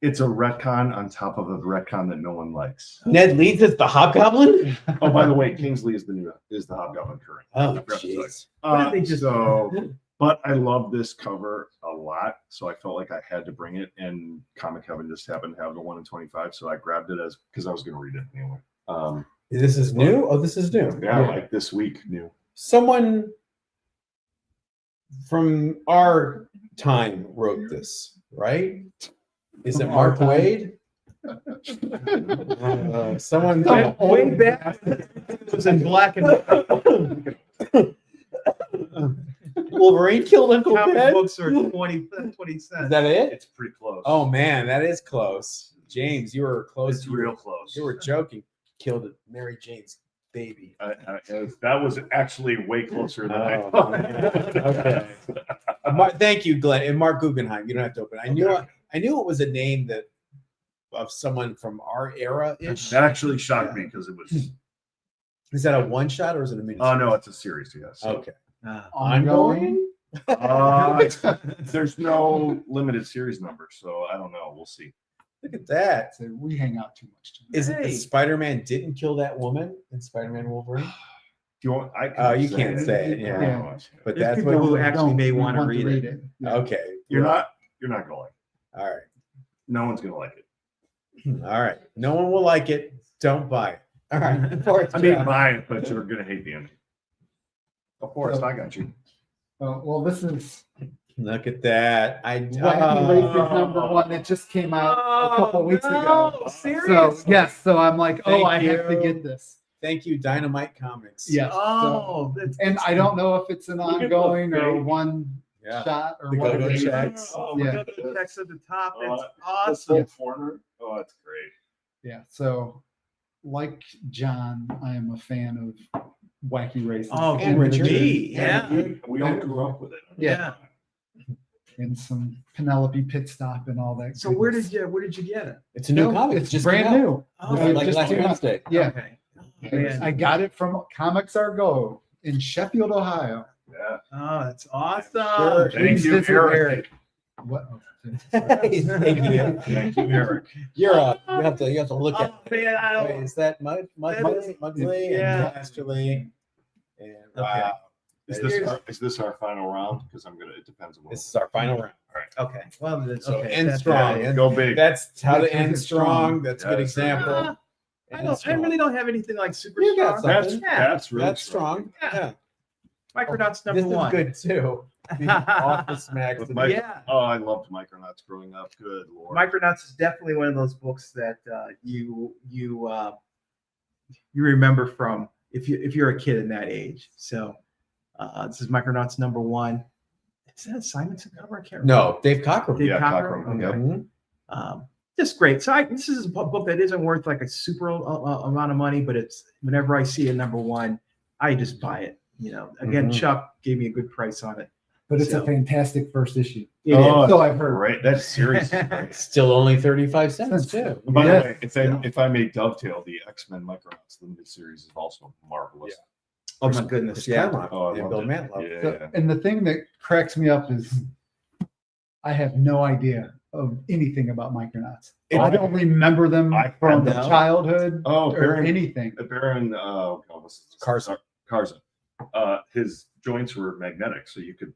It's a retcon on top of a retcon that no one likes. Ned Leeds is the Hobgoblin? Oh, by the way, Kingsley is the Hobgoblin current. Oh, I forgot to tell you. jeez. What did they just- But I love this cover a lot, so I felt like I had to bring it. And Comic Heaven just happened to have the 1-in-25, so I grabbed it because I was going to read it anyway. This is new? Oh, this is new. Yeah, like this week, new. Someone from our time wrote this, right? Is it From our Mark time? Wade? Someone Way back. It was in black and white. Wolverine killed Uncle Comic Ben? books are 20 Is cents. that it? It's pretty close. Oh man, that is close. James, you were close. it's real close. You were joking. Killed Mary Jane's baby. That was actually way closer than I Oh, thought. okay. Thank you, Glenn and Mark Guggenheim. You don't have to open. I knew it was a name that of someone from our era ish. That actually shocked me because it was. Is that a one shot or is it a mini? Oh no, it's a series. Yes. Okay. Ongoing? There's no limited series number, so I don't know. We'll see. Look at that. So we hang out too much. Is it Hey. that Spider-Man didn't kill that woman in Spider-Man Wolverine? Do you want? I Oh, you can't say it. Yeah. Yeah. But There's that's people what. who actually Don't may want to want read it. Yeah. Okay. You're not gonna like it. All right. No one's gonna like it. All right. No one will like it. Don't buy it. All right. Forrest, I mean, yeah. buy it, but you're gonna hate the ending. Of course, I got you. Well, this is Look at that. Wacky Races #1 that just came out a couple weeks ago. So I'm like, Thank I have to you. get this. Thank you, Dynamite Comics. Yes. Oh, that's And I don't know if it's an Look at the ongoing or fake. one Yeah. shot or The what go-go it is. checks. Oh, Yeah. look at the text at the top. Oh, That's This awesome. whole corner. Oh, that's great. Yeah. So, like John, I am a fan of Wacky Races. Oh, And the Richard. me, yeah. We all grew up with it. Yeah. and some Penelope Pit Stop and all that. So where did you get it? It's a new No, comic. It's just brand came out. new. Oh, It Like just last came out. Wednesday. Yeah. Okay. Man. I got it from Comics Are Go in Sheffield, Ohio. Yeah. Oh, that's awesome. Sure. Thank Please you, visit Eric. What? Thank you. Thank you, Eric. You're up. You have to look Oh, at it. man, I Wait, don't, is that That is- Mugsley yeah. and Casterly? And Okay. wow. Is this our final round? Because it depends on what. This is our final round. okay. Well, that's So okay. end That's strong. fine. And Go big. that's how to That's end strong. That's a good Yeah, example. Uh, I really don't have anything like super You got strong. something. That's really That's strong. Yeah. Micronauts This number is one. good too. The Office Max. With and- Mike- Yeah. Oh, I loved Micronauts growing up. Good lord. Micronauts is definitely one of those books that you you remember from if you're a kid in that age. So this is Micronauts #1. Is that a Simonson cover? I can't remember. No, Dave Cockrum. Dave Yeah, Cockrum? Cockrum, Okay. yeah. Just great. So this is a book that isn't worth like a super amount of money, but it's whenever I see a #1, I just buy it. Again, Chuck gave me a good price on it. But it's So- a fantastic first issue. It Oh, is. So I've heard. Right, that series is great. Still only 35 cents too. By Yeah. the way, if I may dovetail, the X-Men Micronauts limited series is also marvelous. Oh my goodness! Yeah. Oh, I and loved Bill it. Mantlo. Yeah, So- yeah. and the thing that cracks me up is I have no idea of anything about Micronauts. I don't remember them I from know. childhood Oh, or Baron, anything. Baron, what's his- Carson. Carson. His joints were magnetic, so you could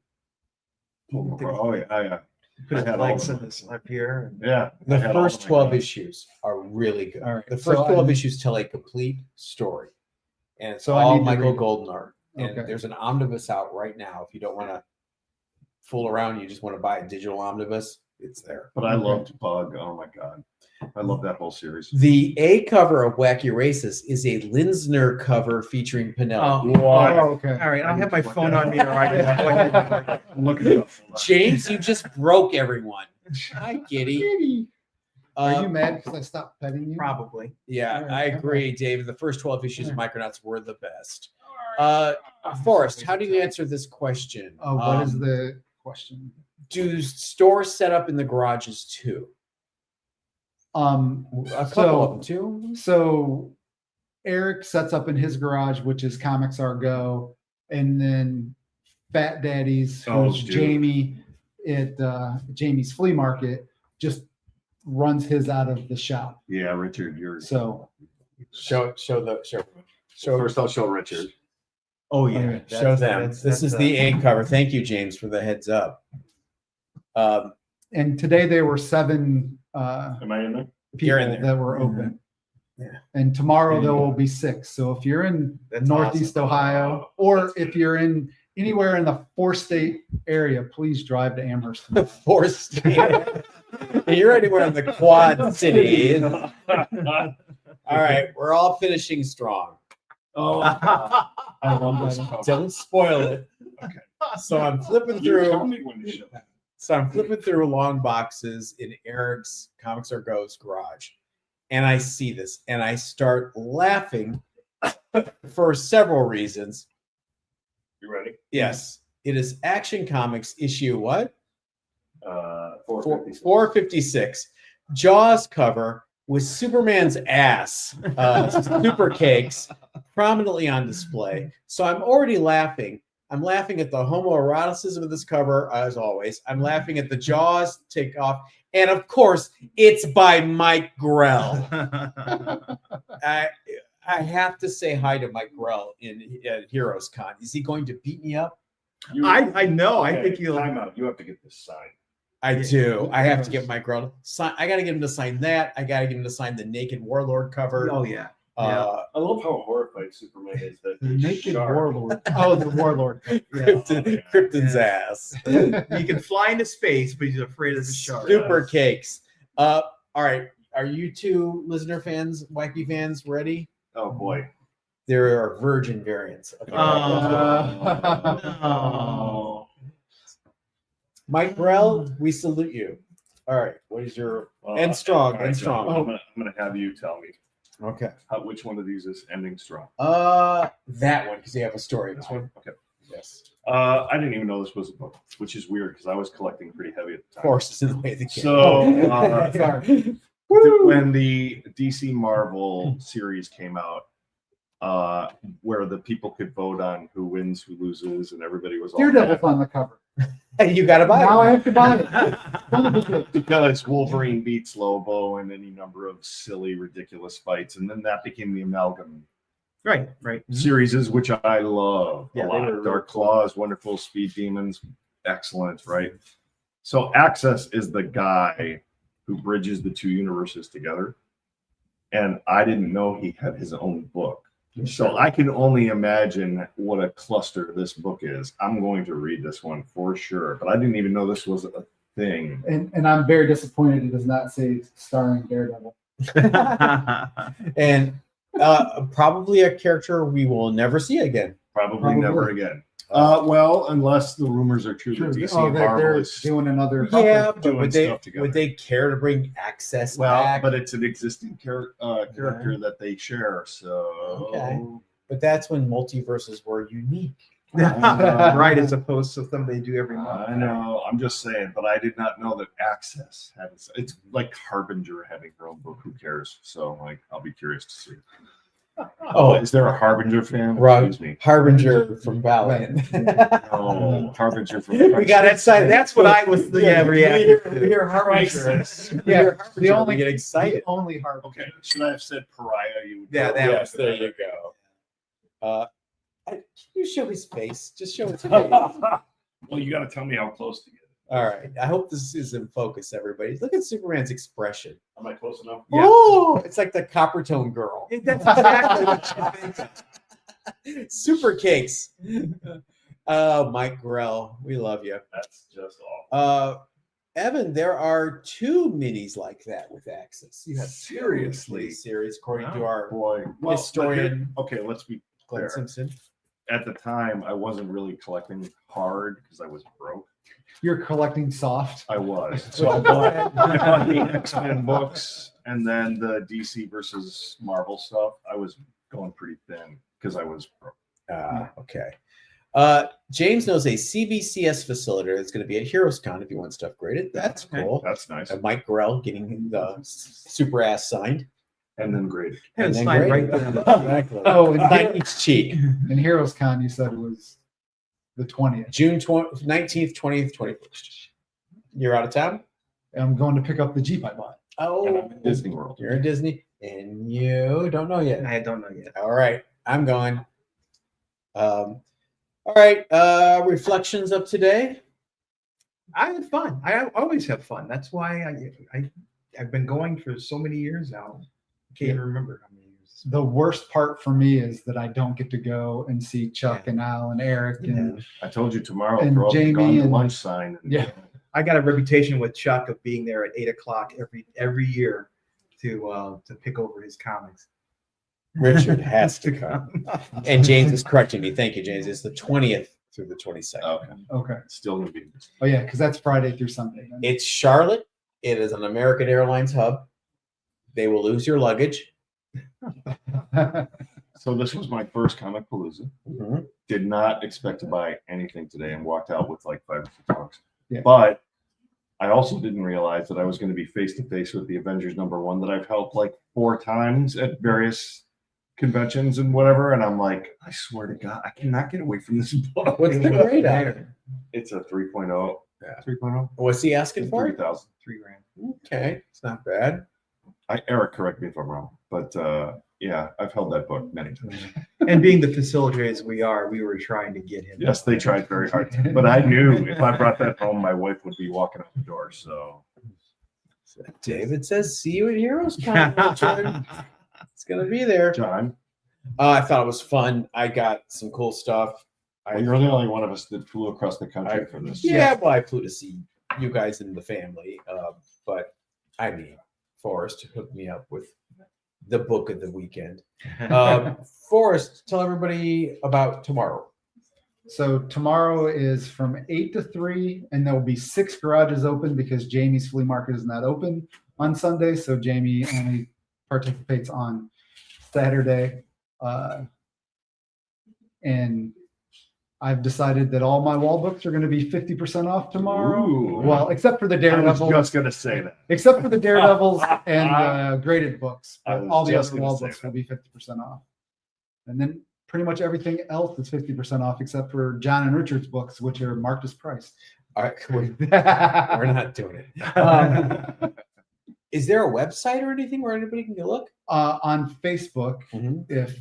pull them apart. Oh yeah. Put I his had all legs of in them. this up here. Yeah. I The had all first of them. 12 issues are really good. All right. The So first 12 I- issues tell a complete story. And it's So I all need to Michael read it. Golden art. And Okay. there's an omnibus out right now. If you don't want to fool around, you just want to buy a digital omnibus, it's there. But I Okay. loved Bug. Oh my god, I love that whole series. The A cover of Wacky Races is a Linsner cover featuring Penelope. Oh, okay. All right, I have my phone on me right now. Go ahead. I'm looking it up. Hold on. James, you just broke everyone. Hi, kitty. Are you mad because I stopped petting you? Probably. Yeah, I agree, David. The first 12 issues of Micronauts were the best. Ah, Forrest, how do you answer this question? Oh, what is the question? Do stores set up in the garages too? A couple of them too. So Eric sets up in his garage, which is Comics Are Go, and then Fat Daddy's, Oh, who's dude. Jamie at Jamie's Flea Market, just runs his out of the shop. Yeah, Richard, you're. So Show First, I'll show Richard. Oh yeah. show them. This is the A cover. Thank you, James, for the heads up. and today there were 7 Am I in there? You're people in there. that were open. Yeah. And tomorrow there will be 6. So if you're in That's Northeast awesome. Ohio, or That's if good. you're in anywhere in the 4-state area, please drive to Amherst. The forced. You're anywhere in the Quad Cities. All right, we're all finishing strong. Oh, I love this cover. Don't spoil it. Okay. So I'm flipping You tell through. me when to show. So I'm flipping through long boxes in Eric's Comics Are Go's garage, and I see this, and I start laughing for several reasons. You ready? Yes, it is Action Comics issue what? 456. 456. Jaws cover with Superman's ass, super cakes, prominently on display. So I'm already laughing. I'm laughing at the homoeroticism of this cover, as always. I'm laughing at the Jaws takeoff. And of course, it's by Mike Grell. I have to say hi to Mike Grell in Heroes Con. Is he going to beat me up? I know. I Okay, think you'll. time out. You have to get this signed. I do. I have to get Mike Grell to sign. I got to get him to sign that. I got to get him to sign the Naked Warlord cover. Oh yeah. Uh, I love how horrified Superman is that The he's naked sharp. warlord. Oh, the warlord. Yeah. Krypton's ass. He can fly into space, but he's afraid of the shark. Super cakes. All right. Are you two listener fans, Wacky fans, ready? Oh boy. There are virgin variants. Of Oh. Mike Grell, we salute you. All right. What is your Well, and strong all right, and John, strong? I'm gonna have you tell me Okay. which one of these is ending strong. That one because they have a story. This behind one. Okay. it. Yes. I didn't even know this was a book, which is weird because I was collecting pretty heavy at the time. Of course, it's in the way of the kid. So Sorry. when the DC Marvel series came out, where the people could vote on who wins, who loses, and everybody was all Daredevil's on the cover. You got to buy Now I it. have to buy it. because Wolverine beats Lobo in any number of silly, ridiculous fights, and then that became the Amalgam Right. series, which I love Yeah, a they lot. were Dark really cool. Claws, Wonderful Speed Demons, excellent, right? So Access is the guy who bridges the two universes together, and I didn't know he had his own book. So I can only imagine what a cluster this book is. I'm going to read this one for sure, but I didn't even know this was a thing. And I'm very disappointed it does not say starring Daredevil. And Probably a character we will never see again. Probably never Probably. again. Well, unless the rumors are true that DC and they're Marvel is doing another. Yeah, but doing would they stuff together. would they care to bring Access well, back? but it's an existing character that they share. So Okay. But that's when multiverses were unique. Right, as opposed to something they do every month. I know. I'm just saying, but I did not know that Access had. It's like Harbinger having her own book. Who cares? So, like, I'll be curious to see. Oh, Is there a Harbinger fan? Right. Excuse me. Harbinger from Valiant. Oh, Harbinger from. We got excited. That's what I was reacting to. We hear Harbinger. Crisis. We hear Harbinger, The only we get excited. The only hard. Okay, should I have said Pariah? You would Yeah, know. that Yes, was there you go. Can you show his face? Just show his face. Well, you got to tell me how close to get it. All right. I hope this is in focus, everybody. Look at Superman's expression. Am I close enough? Yeah. Oh, it's like the copper tone girl. That's exactly what you think. Super cakes. Oh, Mike Grell, we love you. That's just awful. Evan, there are 2 minis like that with Access. You have Seriously? series, according to Oh, our boy. historian, Okay, let's be Glenn fair. Simpson. At the time, I wasn't really collecting hard because I was broke. You're collecting soft. I was. So I bought the X-Men books and then the DC versus Marvel stuff. I was going pretty thin because I was broke. Okay. James knows a CBCS facilitator that's going to be at HeroesCon if you want stuff graded. That's Okay. cool. That's nice. Mike Grell getting the super ass signed. And then graded. And It's then fine, right graded. there. Exactly. Oh, and Sign each cheek. in Heroes Con, you said it was the 20th. June 19th, 20th, 21st. You're out of town? I'm going to pick up the Jeep I bought. And Oh, I'm in Disney World. you're in Disney and you don't know yet. I don't know yet. All right, I'm going. All right, reflections of today. I had fun. I always have fun. That's why I've been going for so many years now. I can't even remember how many years. The worst part for me is that I don't get to go and see Chuck and Al and Eric and I told you tomorrow, And throw up the Jamie gone to and- lunch sign. And, Yeah. I got a reputation with Chuck of being there at 8:00 every year to pick over his comics. Richard has to come. And James is correcting me. Thank you, James. It's the 20th through the 22nd. Okay. okay. Still gonna be. Oh yeah, because that's Friday through Sunday. then. It's Charlotte. It is an American Airlines hub. They will lose your luggage. So this was my first Comic Palooza. Mhm. Did not expect to buy anything today and walked out with like $5 or $6. Yeah. But I also didn't realize that I was going to be face to face with the Avengers #1 that I've helped like 4 times at various conventions and whatever. And I'm like, I swear to God, I cannot get away from this book. What's the grade on it? It's a 3.0. Yeah. 3.0. What's he asking for? 3,000. $3,000. Okay, it's not bad. Eric, correct me if I'm wrong, but yeah, I've held that book many times. And being the facilitators we were trying to get him. Yes, they tried very hard, but I knew if I brought that home, my wife would be walking out the door. So David says, "See you at Heroes Con." Richard. It's gonna be there. John, I thought it was fun. I got some cool stuff. well, you're the only one of us that flew across the country for this. Yeah, well, I flew to see you guys and the family, but I mean, Forrest hooked me up with the book of the weekend. Forrest, tell everybody about tomorrow. So tomorrow is from 8 to 3, and there will be 6 garages open because Jamie's flea market is not open on Sunday. So Jamie only participates on Saturday. And I've decided that all my wall books are going to be 50% off tomorrow. Ooh. Well, except for the I was Daredevil, just gonna say that. except for the Daredevils and graded books. I But was all the just other gonna wall say books that. will be 50% off. And then pretty much everything else is 50% off except for John and Richard's books, which are marked as price. All right, we're not doing it. Is there a website or anything where anybody can go look? On Facebook, Mhm. if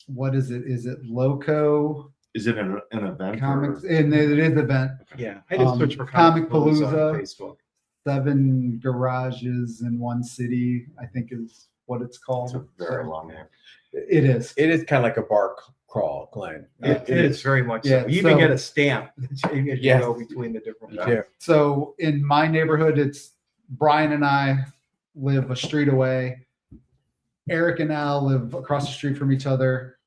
what is it? Is it Loco Is it an event? Comics? Or? And it is event. Yeah, I just searched for Comic on Palooza. Facebook. 7 garages in one city, I think is what it's It's called. a very So, long name. it is. It is kind of like a bar crawl, Glenn. It is very much Yeah, so. You even so- get a stamp as you Yes. go between the different. Yeah. So in my neighborhood, it's Brian and I live a street away. Eric and Al live across the street from each other.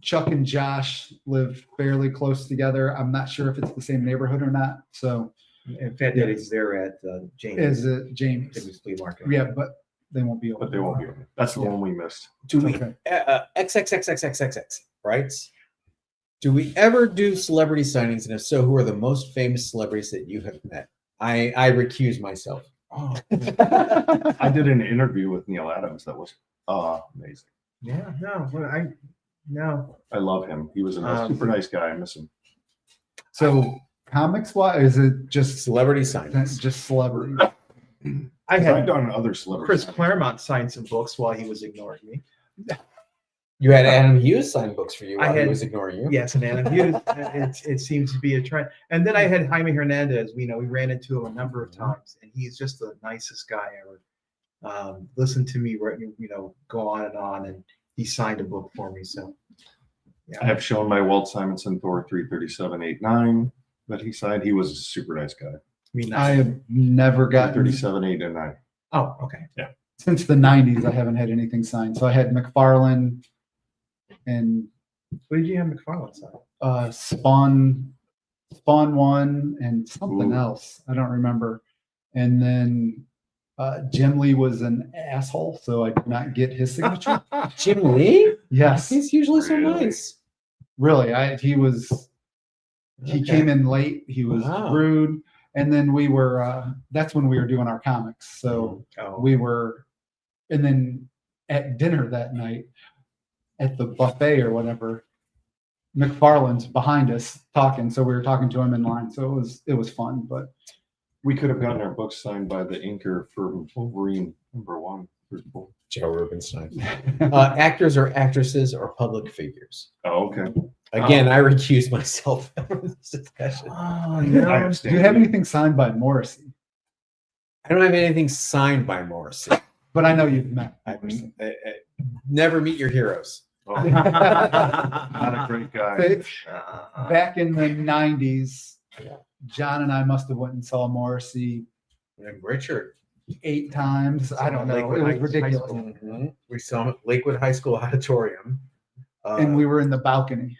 Chuck and Josh live fairly close together. I'm not sure if it's the same neighborhood or not. So In fact, that is there at James. is it James? James Flea Market. Yeah, but they won't be open. But they won't be open. That's the one we missed. Do we Okay. XXXXXX, right? Do we ever do celebrity signings? And if so, who are the most famous celebrities that you have met? I recuse myself. Oh, I did an interview with Neil Adams that was amazing. Yeah, no. I love him. He was a super nice guy. I miss him. So comics wise, is it just Celebrity signings. just celebrity? I I've had done other celebrities. Chris Claremont sign some books while he was ignoring me. You had Adam Hughes sign books for you I while he had- was ignoring you. Yes, and Adam Hughes. It seems to be a trend. And then I had Jaime Hernandez. We ran into him a number of times, and he's just the nicest guy ever. Listened to me, go on, and he signed a book for me. So, I have shown my Walt Simonson Thor 33789 that he signed. He was a super nice guy. I have never gotten 33789. Oh, okay. since the 90s. I haven't had anything signed. So I had McFarlane and What did you have McFarlane sign? Spawn 1 and something Ooh. else. I don't remember. And then Jim Lee was an asshole, so I did not get his signature. Jim Lee? Yes, He's usually so Really? nice. really. He Okay. came in late. He was Wow. rude. And then we were, that's when we were doing our comics. So Oh, we were, and then at dinner that night at the buffet or whatever, McFarlane's behind us talking. So we were talking to him in line. So it was fun, but We could have gotten our books signed by the inker for Wolverine #1. Joe Rubenstein. Actors or actresses or public figures. Oh, okay. Again, I recuse myself from this discussion. Oh, I no. understand. do you have anything signed by Morrissey? I don't have anything signed by Morrissey. But I know you've met. I never meet your heroes. Oh, not a great guy. Back in the 90s, John and I must have went and saw Morrissey And Richard. 8 times. I don't know. Lakewood It was Heights ridiculous. High School. We saw him at Lakewood High School Auditorium. And we were in the balcony.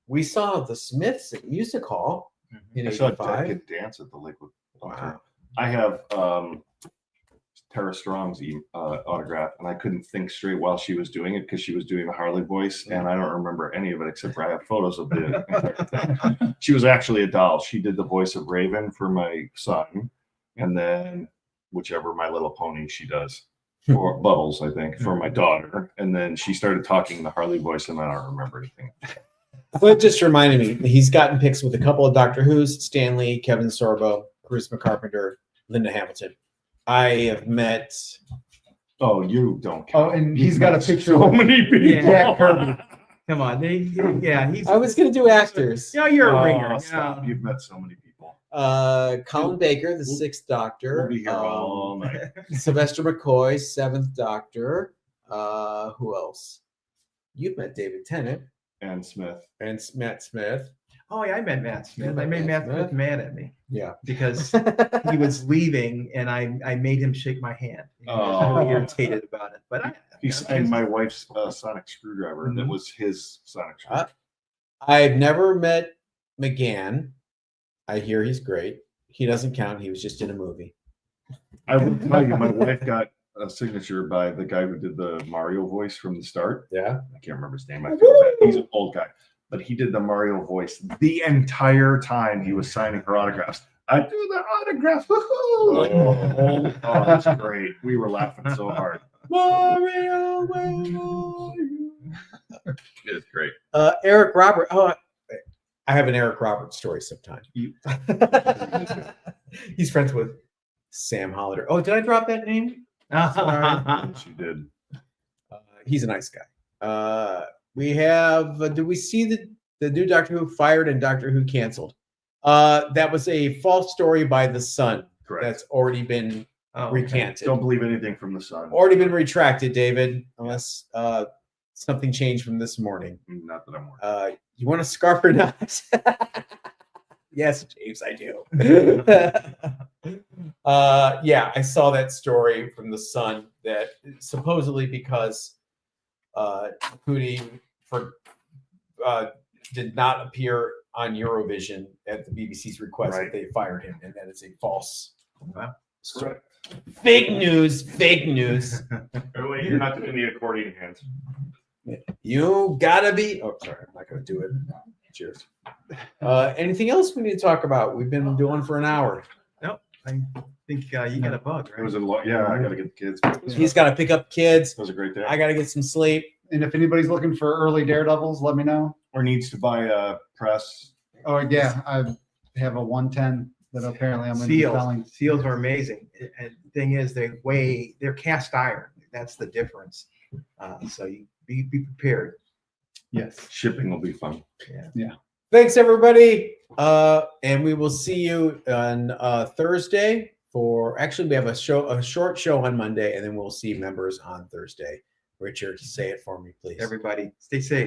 We saw the Smiths at Music Hall in I saw '85. Dead Kid Dance at the Lakewood. Wow. I have Tara Strong's autograph, and I couldn't think straight while she was doing it because she was doing the Harley voice, and I don't remember any of it except for I have photos of it. She was actually a doll. She did the voice of Raven for my son, and then whichever My Little Pony she does, or Bubbles, I think, for my daughter. And then she started talking the Harley voice, and I don't remember anything. Well, it just reminded me, he's gotten pics with a couple of Doctor Who's, Stan Lee, Kevin Sorbo, Charisma Carpenter, Linda Hamilton. I have met. Oh, you don't. Oh, and he's got a picture So of many people. Yeah. Jack Kirby. Come on. He's. I was going to do actors. Yeah, you're a Oh, ringer. stop. Yeah. You've met so many people. Colin Baker, the Sixth Doctor. We'll be here all night. Sylvester McCoy, Seventh Doctor. Who else? You've met David Tennant And Smith. and Matt Smith. Oh, yeah, I met Matt Smith. You I met made Matt Matt Smith mad at me Yeah. because he was leaving, and I made him shake my hand. He was Oh. really irritated about it. But He signed my wife's sonic screwdriver. That was his sonic screwdriver. I've never met McGann. I hear he's great. He doesn't count. He was just in a movie. I will tell you, my wife got a signature by the guy who did the Mario voice from the start. Yeah. I can't remember his name. I feel bad. He's an old guy, but he did the Mario voice the entire time he was signing her autographs. I do the autograph. Woohoo! Oh, that's great. We were laughing so hard. Mario, where are you? It's great. Eric Robert. Oh, I have an Eric Roberts story sometime. He's friends with Sam Hollander. Oh, did I drop that name? Yes, you did. He's a nice guy. We have. Did we see the new Doctor Who fired and Doctor Who canceled? That was a false story by the Sun. Correct. That's already been recanted. Don't believe anything from the Sun. Already been retracted, David. Unless something changed from this morning. Not that I'm worried. You want a scarf or not? Yes, James, I do. Yeah, I saw that story from the Sun that supposedly because Hootie did not appear on Eurovision at the BBC's request Right. that they fired him, and that is a false. Correct. Fake news. Fake news. Oh, wait, you're not doing the accordion hands. You gotta be. Oh, sorry, I'm not gonna do it. Cheers. Anything else we need to talk about? We've been doing for an hour. I think you got a bug, It right? was a lot. Yeah, I got to get the kids. He's got to pick up kids. It was a great day. I got to get some sleep. And if anybody's looking for early Daredevils, let me know. Or needs to buy a press. Oh yeah, I have a 110 that apparently I'm going to be selling. Seals are amazing. And the thing is, they're cast iron. That's the difference. So you be prepared. Yes. Shipping will be fun. Thanks, everybody. And we will see you on Thursday for actually we have a short show on Monday, and then we'll see members on Thursday. Richard, say it for me, please. Everybody, stay safe.